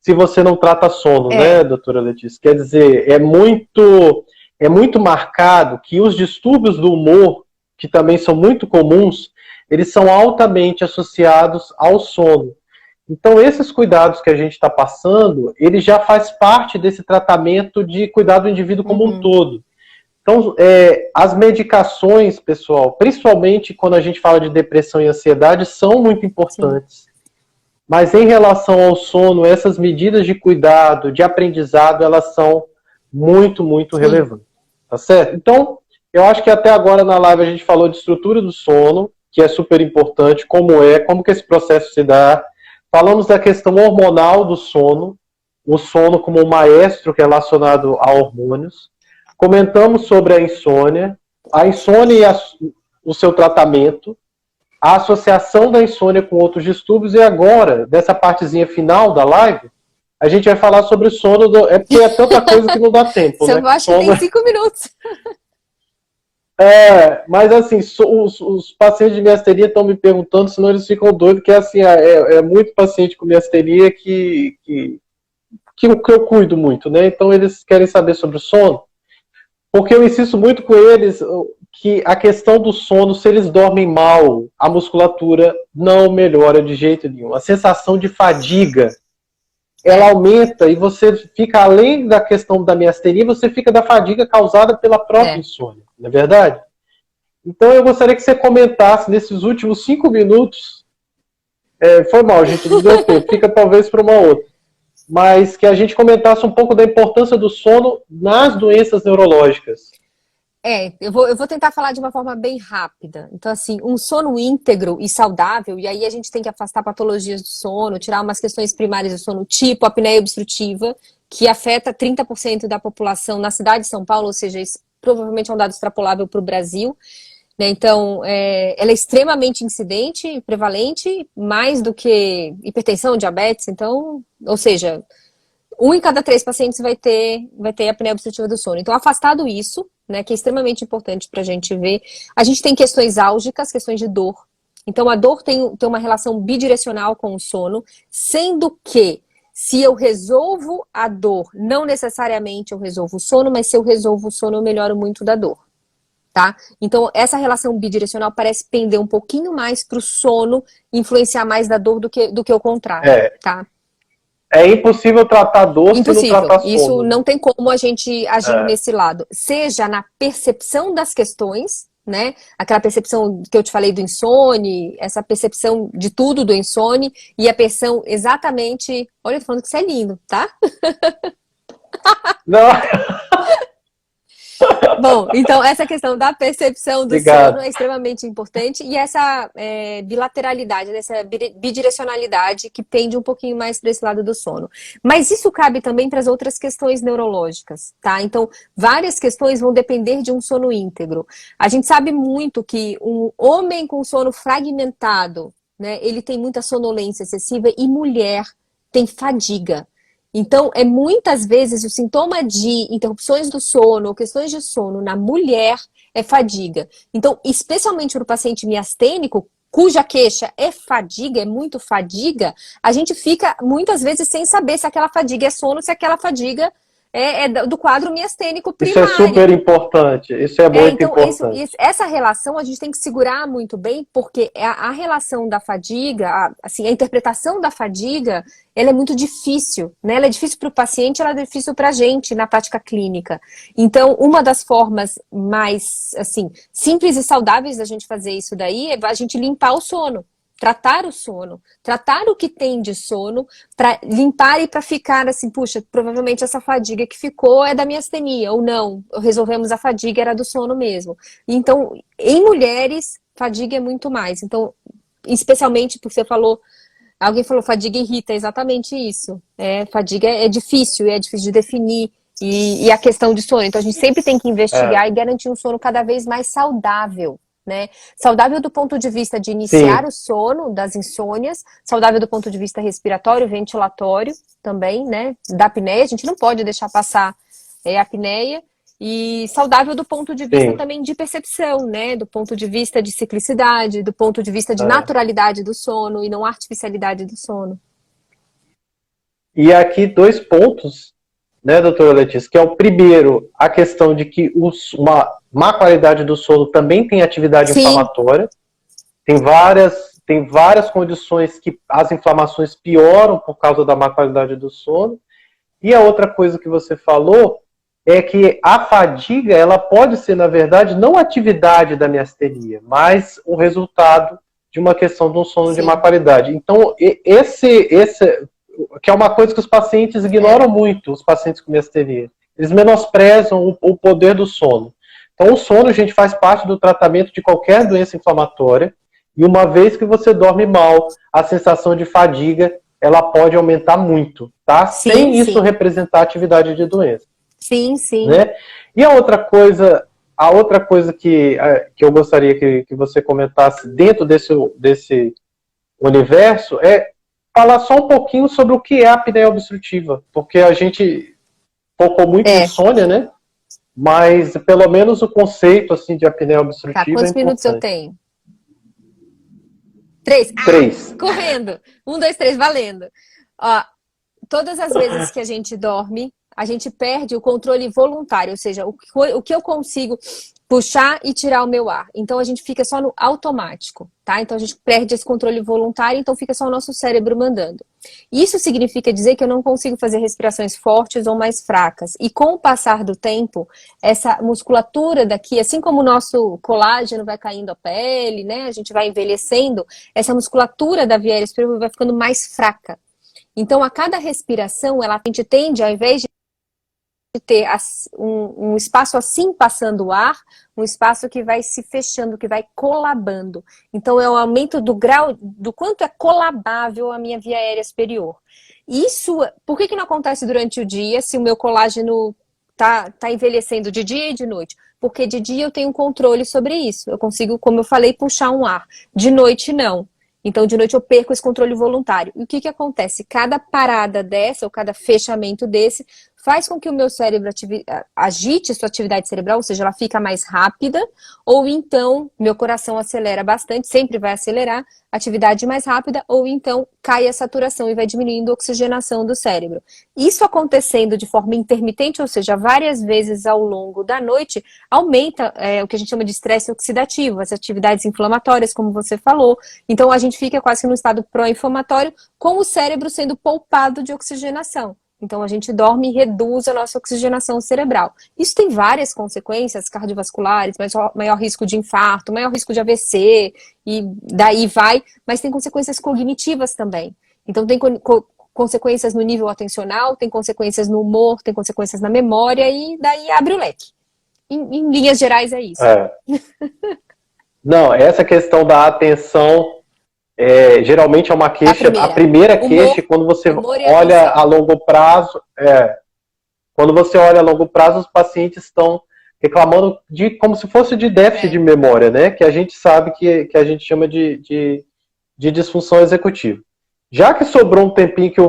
Speaker 3: se você não trata sono, né, doutora Letícia? Quer dizer, é muito marcado que os distúrbios do humor, que também são muito comuns, eles são altamente associados ao sono. Então, esses cuidados que a gente está passando, ele já faz parte desse tratamento de cuidar do indivíduo como um todo. Então, as medicações, pessoal, principalmente quando a gente fala de depressão e ansiedade, são muito importantes. Sim. Mas em relação ao sono, essas medidas de cuidado, de aprendizado, elas são muito, muito relevantes. Tá certo? Então, eu acho que até agora na live a gente falou de estrutura do sono, que é super importante, como que esse processo se dá. Falamos da questão hormonal do sono, o sono como um maestro relacionado a hormônios. Comentamos sobre a insônia e o seu tratamento, a associação da insônia com outros distúrbios, e agora, dessa partezinha final da live, a gente vai falar sobre o sono, porque é tanta coisa que não dá tempo.
Speaker 2: Você acha que tem 5 minutos.
Speaker 3: Mas assim, os pacientes de miastenia estão me perguntando, senão eles ficam doidos, que assim, é muito paciente com miastenia que eu cuido muito, né? Então eles querem saber sobre o sono, porque eu insisto muito com eles que a questão do sono, se eles dormem mal, a musculatura não melhora de jeito nenhum. A sensação de fadiga, ela aumenta e você fica, além da questão da miastenia, você fica da fadiga causada pela própria insônia, não é verdade? Então eu gostaria que você comentasse nesses últimos 5 minutos, foi mal, gente, não deu tempo, fica talvez para uma outra, mas que a gente comentasse um pouco da importância do sono nas doenças neurológicas.
Speaker 2: Eu vou tentar falar de uma forma bem rápida. Então, assim, um sono íntegro e saudável, e aí a gente tem que afastar patologias do sono, tirar umas questões primárias do sono, tipo a apneia obstrutiva, que afeta 30% da população na cidade de São Paulo, ou seja, isso provavelmente é um dado extrapolável para o Brasil. Né? Então, ela é extremamente incidente e prevalente, mais do que hipertensão, diabetes, então, ou seja, 1 em cada 3 pacientes vai ter apneia obstrutiva do sono. Então, afastado isso, né, que é extremamente importante para a gente ver, a gente tem questões álgicas, questões de dor. Então, a dor tem uma relação bidirecional com o sono, sendo que, se eu resolvo a dor, não necessariamente eu resolvo o sono, mas se eu resolvo o sono, eu melhoro muito da dor. Tá? Então, essa relação bidirecional parece pender um pouquinho mais para o sono, influenciar mais da dor do que o contrário. Tá?
Speaker 3: É impossível tratar dor se não tratar sono.
Speaker 2: Isso não tem como a gente agir nesse lado. Seja na percepção das questões, né? Aquela percepção que eu te falei do insônia, essa percepção de tudo do insônia, e a percepção exatamente... Olha, eu tô falando que isso é lindo, tá?
Speaker 3: Não...
Speaker 2: Bom, então essa questão da percepção do sono é extremamente importante, e essa bilateralidade, essa bidirecionalidade que pende um pouquinho mais para esse lado do sono. Mas isso cabe também para as outras questões neurológicas, tá? Então, várias questões vão depender de um sono íntegro. A gente sabe muito que um homem com sono fragmentado, né, ele tem muita sonolência excessiva, e mulher tem fadiga. Então, muitas vezes o sintoma de interrupções do sono ou questões de sono na mulher é fadiga. Então, especialmente para o paciente miastênico, cuja queixa é fadiga, é muito fadiga, a gente fica muitas vezes sem saber se aquela fadiga é sono, se aquela fadiga é do quadro miastênico primário.
Speaker 3: Isso é super importante, isso é muito importante.
Speaker 2: Essa relação a gente tem que segurar muito bem, porque a relação da fadiga, assim, a interpretação da fadiga, ela é muito difícil, né? Ela é difícil para o paciente, ela é difícil para a gente na prática clínica. Então, uma das formas mais, assim, simples e saudáveis da gente fazer isso daí é a gente limpar o sono. Tratar o sono, tratar o que tem de sono, para limpar e para ficar assim, puxa, provavelmente essa fadiga que ficou é da miastenia, ou não, resolvemos a fadiga, era do sono mesmo. Então, em mulheres, fadiga é muito mais. Então, especialmente porque você falou, alguém falou fadiga irrita, é exatamente isso. Fadiga é difícil de definir, e a questão de sono. Então, a gente sempre tem que investigar e garantir um sono cada vez mais saudável. Né? Saudável do ponto de vista de iniciar o sono, das insônias, saudável do ponto de vista respiratório, ventilatório também, né? Da apneia, a gente não pode deixar passar a apneia, e saudável do ponto de vista também de percepção, né? Do ponto de vista de ciclicidade, do ponto de vista de naturalidade do sono e não artificialidade do sono.
Speaker 3: E aqui 2 pontos, né, doutora Letícia, que é o primeiro, a questão de que uma má qualidade do sono também tem atividade
Speaker 2: Sim.
Speaker 3: inflamatória. Tem várias condições que as inflamações pioram por causa da má qualidade do sono. E a outra coisa que você falou é que a fadiga, ela pode ser, na verdade, não a atividade da miastenia, mas o resultado de uma questão de um sono
Speaker 2: Sim.
Speaker 3: de má qualidade. Então, esse que é uma coisa que os pacientes ignoram muito, os pacientes com miastenia. Eles menosprezam o poder do sono. Então, o sono, gente, faz parte do tratamento de qualquer doença inflamatória. E uma vez que você dorme mal, a sensação de fadiga, ela pode aumentar muito, tá?
Speaker 2: Sim,
Speaker 3: sem isso
Speaker 2: sim.
Speaker 3: representar atividade de doença.
Speaker 2: Sim, sim.
Speaker 3: Né? E a outra coisa que eu gostaria que você comentasse dentro desse universo é falar só um pouquinho sobre o que é a apneia obstrutiva, porque a gente focou muito em insônia, né? Mas pelo menos o conceito assim de apneia obstrutiva
Speaker 2: Tá, quantos minutos eu tenho? 3.
Speaker 3: 3.
Speaker 2: Correndo. 1, 2, 3, valendo. Ó, todas as vezes que a gente dorme, a gente perde o controle voluntário, ou seja, o que eu consigo puxar e tirar o meu ar. Então, a gente fica só no automático, tá? Então, a gente perde esse controle voluntário, então fica só o nosso cérebro mandando. Isso significa dizer que eu não consigo fazer respirações fortes ou mais fracas. E com o passar do tempo, essa musculatura daqui, assim como o nosso colágeno vai caindo a pele, né? A gente vai envelhecendo, essa musculatura da via aérea superior vai ficando mais fraca. Então, a cada respiração, a gente tende, ao invés de ter um espaço assim passando o ar, um espaço que vai se fechando, que vai colabando. Então, é um aumento do grau, do quanto é colabável a minha via aérea superior. Isso, por que não acontece durante o dia, se o meu colágeno tá envelhecendo de dia e de noite? Porque de dia eu tenho um controle sobre isso. Eu consigo, como eu falei, puxar um ar. De noite, não. Então, de noite eu perco esse controle voluntário. E o que acontece? Cada parada dessa, ou cada fechamento desse, faz com que o meu cérebro agite sua atividade cerebral, ou seja, ela fica mais rápida, ou então meu coração acelera bastante, sempre vai acelerar, atividade mais rápida, ou então cai a saturação e vai diminuindo a oxigenação do cérebro. Isso acontecendo de forma intermitente, ou seja, várias vezes ao longo da noite, aumenta o que a gente chama de estresse oxidativo, as atividades inflamatórias, como você falou. Então, a gente fica quase que num estado pró-inflamatório, com o cérebro sendo poupado de oxigenação. Então, a gente dorme e reduz a nossa oxigenação cerebral. Isso tem várias consequências cardiovasculares, maior risco de infarto, maior risco de AVC, e daí vai, mas tem consequências cognitivas também. Então, tem consequências no nível atencional, tem consequências no humor, tem consequências na memória, e daí abre o leque. Em linhas gerais, é isso.
Speaker 3: Não, essa questão da atenção... geralmente é uma queixa, a primeira queixa, quando você olha a longo prazo, quando você olha a longo prazo, os pacientes estão reclamando de como se fosse de déficit de memória, né? Que a gente sabe que a gente chama de disfunção executiva. Já que sobrou um tempinho que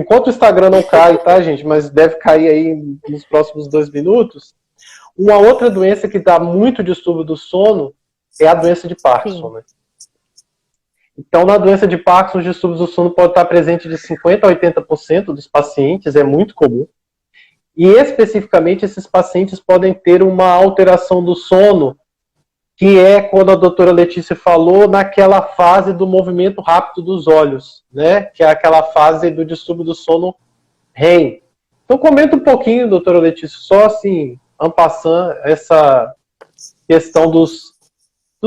Speaker 3: enquanto o Instagram não cai, tá, gente? Mas deve cair aí nos próximos 2 minutos. Uma outra doença que dá muito distúrbio do sono é a doença de Parkinson, né? Então, na doença de Parkinson, os distúrbios do sono podem estar presentes de 50% a 80% dos pacientes, é muito comum. E, especificamente, esses pacientes podem ter uma alteração do sono, que é, quando a doutora Letícia falou, naquela fase do movimento rápido dos olhos, né? Que é aquela fase do distúrbio do sono REM. Então, comenta um pouquinho, doutora Letícia, só assim, en passant, essa questão dos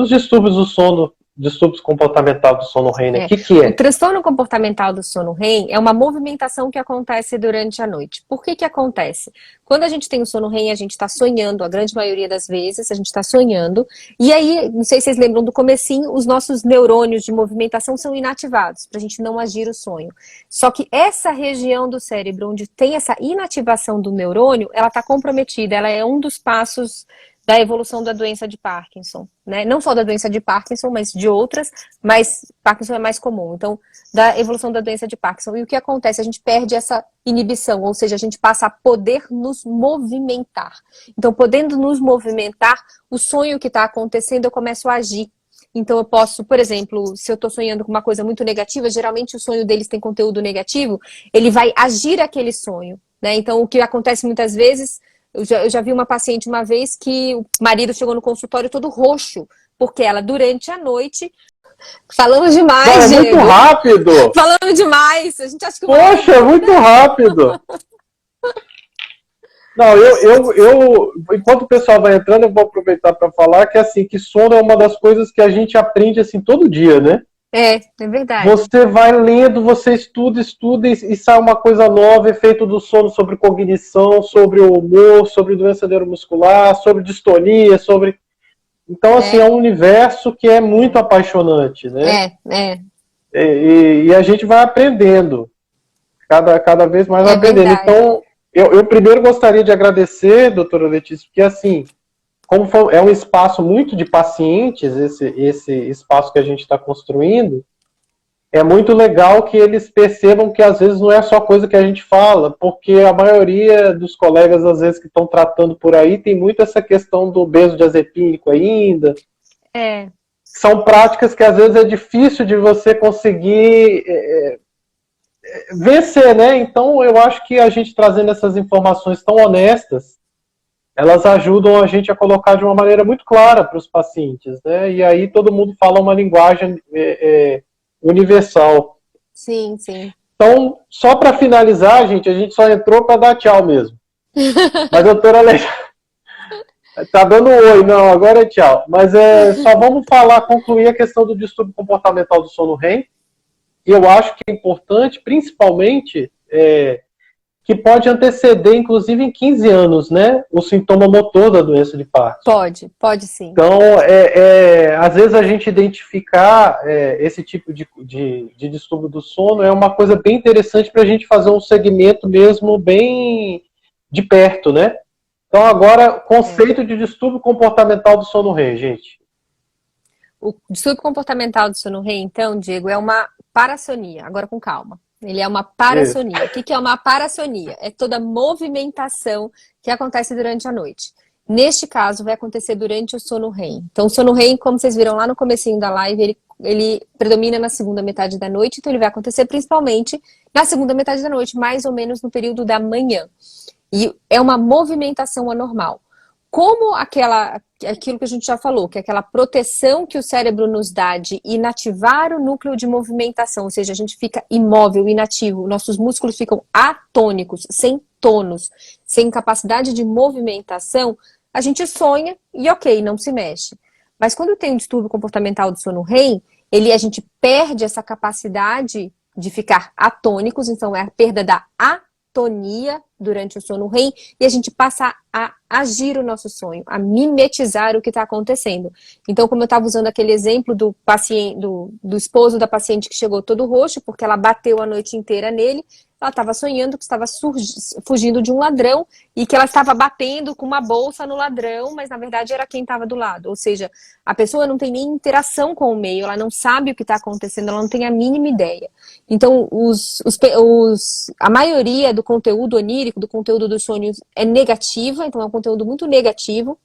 Speaker 3: distúrbios do sono, distúrbios comportamental do sono REM, né? O que é?
Speaker 2: O transtorno comportamental do sono REM é uma movimentação que acontece durante a noite. Por que acontece? Quando a gente tem o sono REM, a gente está sonhando, a grande maioria das vezes, a gente está sonhando, e aí, não sei se vocês lembram do comecinho, os nossos neurônios de movimentação são inativados, para a gente não agir o sonho. Só que essa região do cérebro, onde tem essa inativação do neurônio, ela está comprometida, ela é um dos passos da evolução da doença de Parkinson, né? Não só da doença de Parkinson, mas de outras, mas Parkinson é mais comum. Então, da evolução da doença de Parkinson. E o que acontece? A gente perde essa inibição, ou seja, a gente passa a poder nos movimentar. Então, podendo nos movimentar, o sonho que está acontecendo, eu começo a agir. Então eu posso, por exemplo, se eu estou sonhando com uma coisa muito negativa, geralmente o sonho deles tem conteúdo negativo, ele vai agir aquele sonho, né? Então o que acontece muitas vezes, eu já vi uma paciente uma vez que o marido chegou no consultório todo roxo, porque ela durante a noite... Falamos demais,
Speaker 3: Não, é
Speaker 2: Diego.
Speaker 3: muito rápido!
Speaker 2: Falamos demais. A gente acha que
Speaker 3: Poxa, é muito rápido! Não, enquanto o pessoal vai entrando, eu vou aproveitar para falar que, assim, que sono é uma das coisas que a gente aprende, assim, todo dia, né?
Speaker 2: É verdade.
Speaker 3: Você vai lendo, você estuda e sai uma coisa nova, efeito do sono sobre cognição, sobre o humor, sobre doença neuromuscular, sobre distonia, sobre... Então, assim, é um universo que é muito apaixonante, né? E a gente vai aprendendo, cada vez mais vai aprendendo.
Speaker 2: Verdade.
Speaker 3: Então, eu primeiro gostaria de agradecer, doutora Letícia, porque, assim, como é um espaço muito de pacientes, esse espaço que a gente está construindo, é muito legal que eles percebam que às vezes não é só coisa que a gente fala, porque a maioria dos colegas, às vezes, que estão tratando por aí, tem muito essa questão do benzodiazepínico ainda. São práticas que às vezes é difícil de você conseguir vencer, né? Então eu acho que a gente trazendo essas informações tão honestas, elas ajudam a gente a colocar de uma maneira muito clara para os pacientes, né? E aí todo mundo fala uma linguagem universal.
Speaker 2: Sim, sim.
Speaker 3: Então, só para finalizar, gente, a gente só entrou para dar tchau mesmo. Mas, doutora Letícia, tá dando oi, não, agora é tchau. Mas só vamos concluir a questão do distúrbio comportamental do sono REM. E eu acho que é importante, principalmente, que pode anteceder, inclusive em 15 anos, né, o sintoma motor da doença de Parkinson.
Speaker 2: Pode sim.
Speaker 3: Então, às vezes a gente identificar esse tipo de distúrbio do sono é uma coisa bem interessante para a gente fazer um segmento mesmo bem de perto, né? Então, agora, conceito de distúrbio comportamental do sono REM, gente.
Speaker 2: O distúrbio comportamental do sono REM, então, Diego, é uma parassonia. Agora com calma. Ele é uma parassonia. O que é uma parassonia? É toda movimentação que acontece durante a noite. Neste caso, vai acontecer durante o sono REM. Então, o sono REM, como vocês viram lá no comecinho da live, ele predomina na segunda metade da noite, então ele vai acontecer principalmente na segunda metade da noite, mais ou menos no período da manhã. E é uma movimentação anormal. Como aquilo que a gente já falou, que é aquela proteção que o cérebro nos dá de inativar o núcleo de movimentação, ou seja, a gente fica imóvel, inativo, nossos músculos ficam atônicos, sem tônus, sem capacidade de movimentação, a gente sonha e ok, não se mexe. Mas quando tem um distúrbio comportamental do sono REM, a gente perde essa capacidade de ficar atônicos, então é a perda da atonia durante o sono REM, e a gente passa a agir o nosso sonho, a mimetizar o que está acontecendo. Então, como eu estava usando aquele exemplo do paciente, do esposo da paciente que chegou todo roxo, porque ela bateu a noite inteira nele, ela estava sonhando que estava fugindo de um ladrão e que ela estava batendo com uma bolsa no ladrão, mas na verdade era quem estava do lado. Ou seja, a pessoa não tem nem interação com o meio, ela não sabe o que está acontecendo, ela não tem a mínima ideia. Então, a maioria do conteúdo onírico, do conteúdo dos sonhos é negativa, então é um conteúdo muito negativo.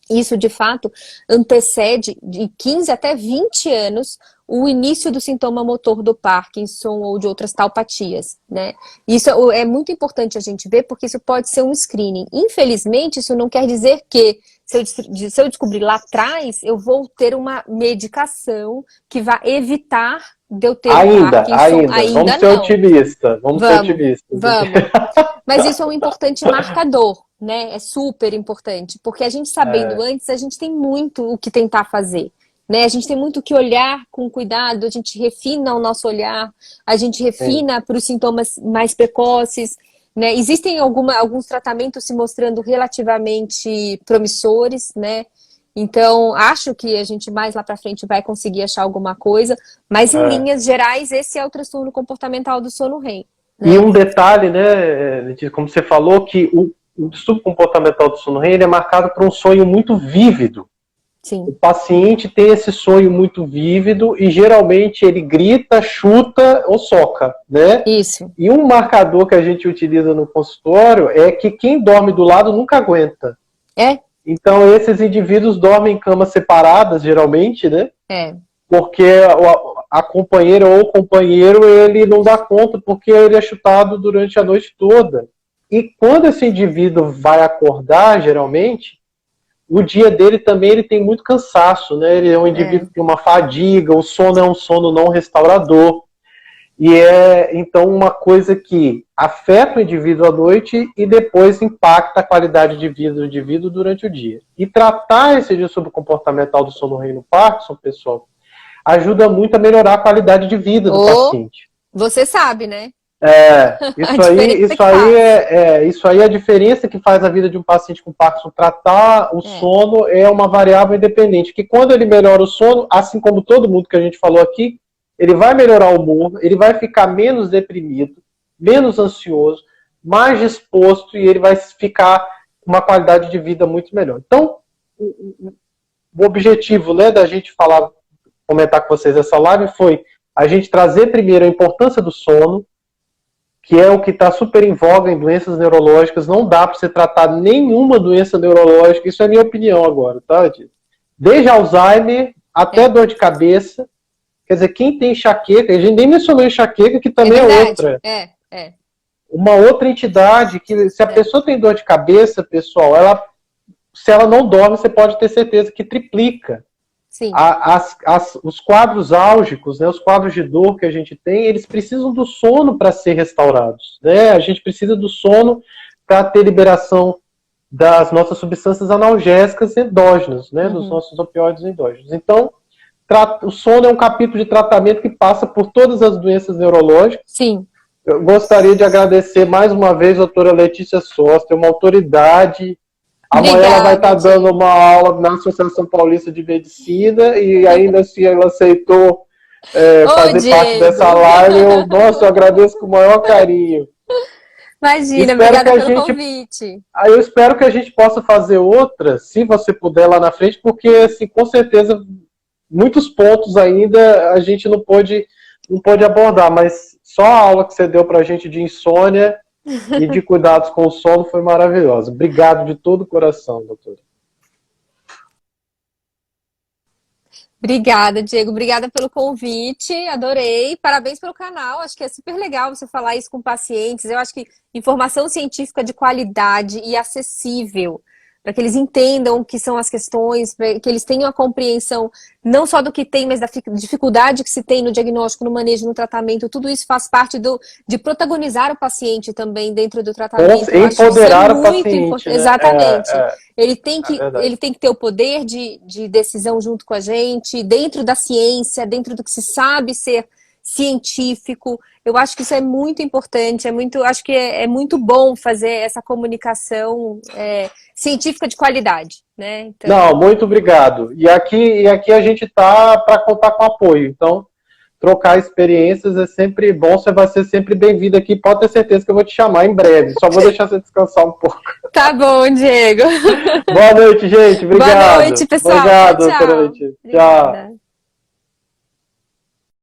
Speaker 2: Isso, de fato, antecede de 15 até 20 anos o início do sintoma motor do Parkinson ou de outras taupatias, né? Isso é muito importante a gente ver, porque isso pode ser um screening. Infelizmente, isso não quer dizer que se eu descobrir lá atrás, eu vou ter uma medicação que vai evitar de eu ter Parkinson.
Speaker 3: Ainda. Vamos ser otimistas. Vamos.
Speaker 2: Mas isso é um importante marcador, né? É super importante, porque a gente sabendo antes, a gente tem muito o que tentar fazer, né? A gente tem muito o que olhar com cuidado, a gente refina o nosso olhar, a gente refina para os sintomas mais precoces, né? Existem alguns tratamentos se mostrando relativamente promissores, né? Então, acho que a gente mais lá para frente vai conseguir achar alguma coisa, mas em linhas gerais, esse é o transtorno comportamental do sono REM. Né?
Speaker 3: E um detalhe, né, Letícia, como você falou, que o distúrbio comportamental do sono REM é marcado por um sonho muito vívido.
Speaker 2: Sim.
Speaker 3: O paciente tem esse sonho muito vívido e geralmente ele grita, chuta ou soca, né?
Speaker 2: Isso.
Speaker 3: E um marcador que a gente utiliza no consultório é que quem dorme do lado nunca aguenta.
Speaker 2: É.
Speaker 3: Então esses indivíduos dormem em camas separadas, geralmente, né?
Speaker 2: É.
Speaker 3: Porque a companheira ou o companheiro, ele não dá conta, porque ele é chutado durante a noite toda. E quando esse indivíduo vai acordar, geralmente, o dia dele também ele tem muito cansaço, né? Ele é um indivíduo que tem uma fadiga, o sono é um sono não restaurador. E é, então, uma coisa que afeta o indivíduo à noite e depois impacta a qualidade de vida do indivíduo durante o dia. E tratar esse distúrbio comportamental do sono REM no Parkinson, pessoal, ajuda muito a melhorar a qualidade de vida do paciente.
Speaker 2: Você sabe, né?
Speaker 3: Isso aí é a diferença que faz a vida de um paciente com Parkinson. Tratar o sono é uma variável independente, que quando ele melhora o sono, assim como todo mundo que a gente falou aqui, ele vai melhorar o humor, ele vai ficar menos deprimido, menos ansioso, mais disposto, e ele vai ficar com uma qualidade de vida muito melhor. Então, o objetivo, né, da gente comentar com vocês essa live foi a gente trazer primeiro a importância do sono, que é o que está super em voga em doenças neurológicas. Não dá para você tratar nenhuma doença neurológica, isso é minha opinião agora, tá? Desde Alzheimer até dor de cabeça. Quer dizer, quem tem enxaqueca, a gente nem mencionou enxaqueca, que também é outra. Uma outra entidade que, se a pessoa tem dor de cabeça, pessoal, se ela não dorme, você pode ter certeza que triplica.
Speaker 2: Sim.
Speaker 3: Os quadros álgicos, né, os quadros de dor que a gente tem, eles precisam do sono para ser restaurados. Né? A gente precisa do sono para ter liberação das nossas substâncias analgésicas endógenas, né, dos nossos opioides endógenos. Então, o sono é um capítulo de tratamento que passa por todas as doenças neurológicas.
Speaker 2: Sim.
Speaker 3: Eu gostaria de agradecer mais uma vez a doutora Letícia Soster, uma autoridade. Amanhã ela vai estar dando uma aula na Associação Paulista de Medicina e ainda assim ela aceitou fazer parte dessa live. Eu agradeço com o maior carinho.
Speaker 2: Imagina, obrigada pelo convite.
Speaker 3: Eu espero que a gente possa fazer outra, se você puder, lá na frente, porque assim, com certeza muitos pontos ainda a gente não pôde abordar, mas só a aula que você deu pra gente de insônia e de cuidados com o sono foi maravilhosa. Obrigado de todo o coração, doutora.
Speaker 2: Obrigada, Diego. Obrigada pelo convite. Adorei. Parabéns pelo canal. Acho que é super legal você falar isso com pacientes. Eu acho que informação científica de qualidade e acessível, para que eles entendam o que são as questões, para que eles tenham a compreensão não só do que tem, mas da dificuldade que se tem no diagnóstico, no manejo, no tratamento. Tudo isso faz parte de protagonizar o paciente também dentro do tratamento.
Speaker 3: Empoderar o paciente. Né?
Speaker 2: Exatamente. Ele tem que ter o poder de decisão junto com a gente, dentro da ciência, dentro do que se sabe ser científico. Eu acho que isso é muito importante, acho que é muito bom fazer essa comunicação científica de qualidade, né? Então...
Speaker 3: Não, muito obrigado. E aqui a gente está para contar com apoio. Então, trocar experiências é sempre bom, você vai ser sempre bem-vindo aqui. Pode ter certeza que eu vou te chamar em breve. Só vou deixar você descansar um pouco.
Speaker 2: Tá bom, Diego.
Speaker 3: Boa noite, gente. Obrigado.
Speaker 2: Boa noite, pessoal.
Speaker 3: Obrigado,
Speaker 2: tchau.
Speaker 3: doutora Letícia. Tchau.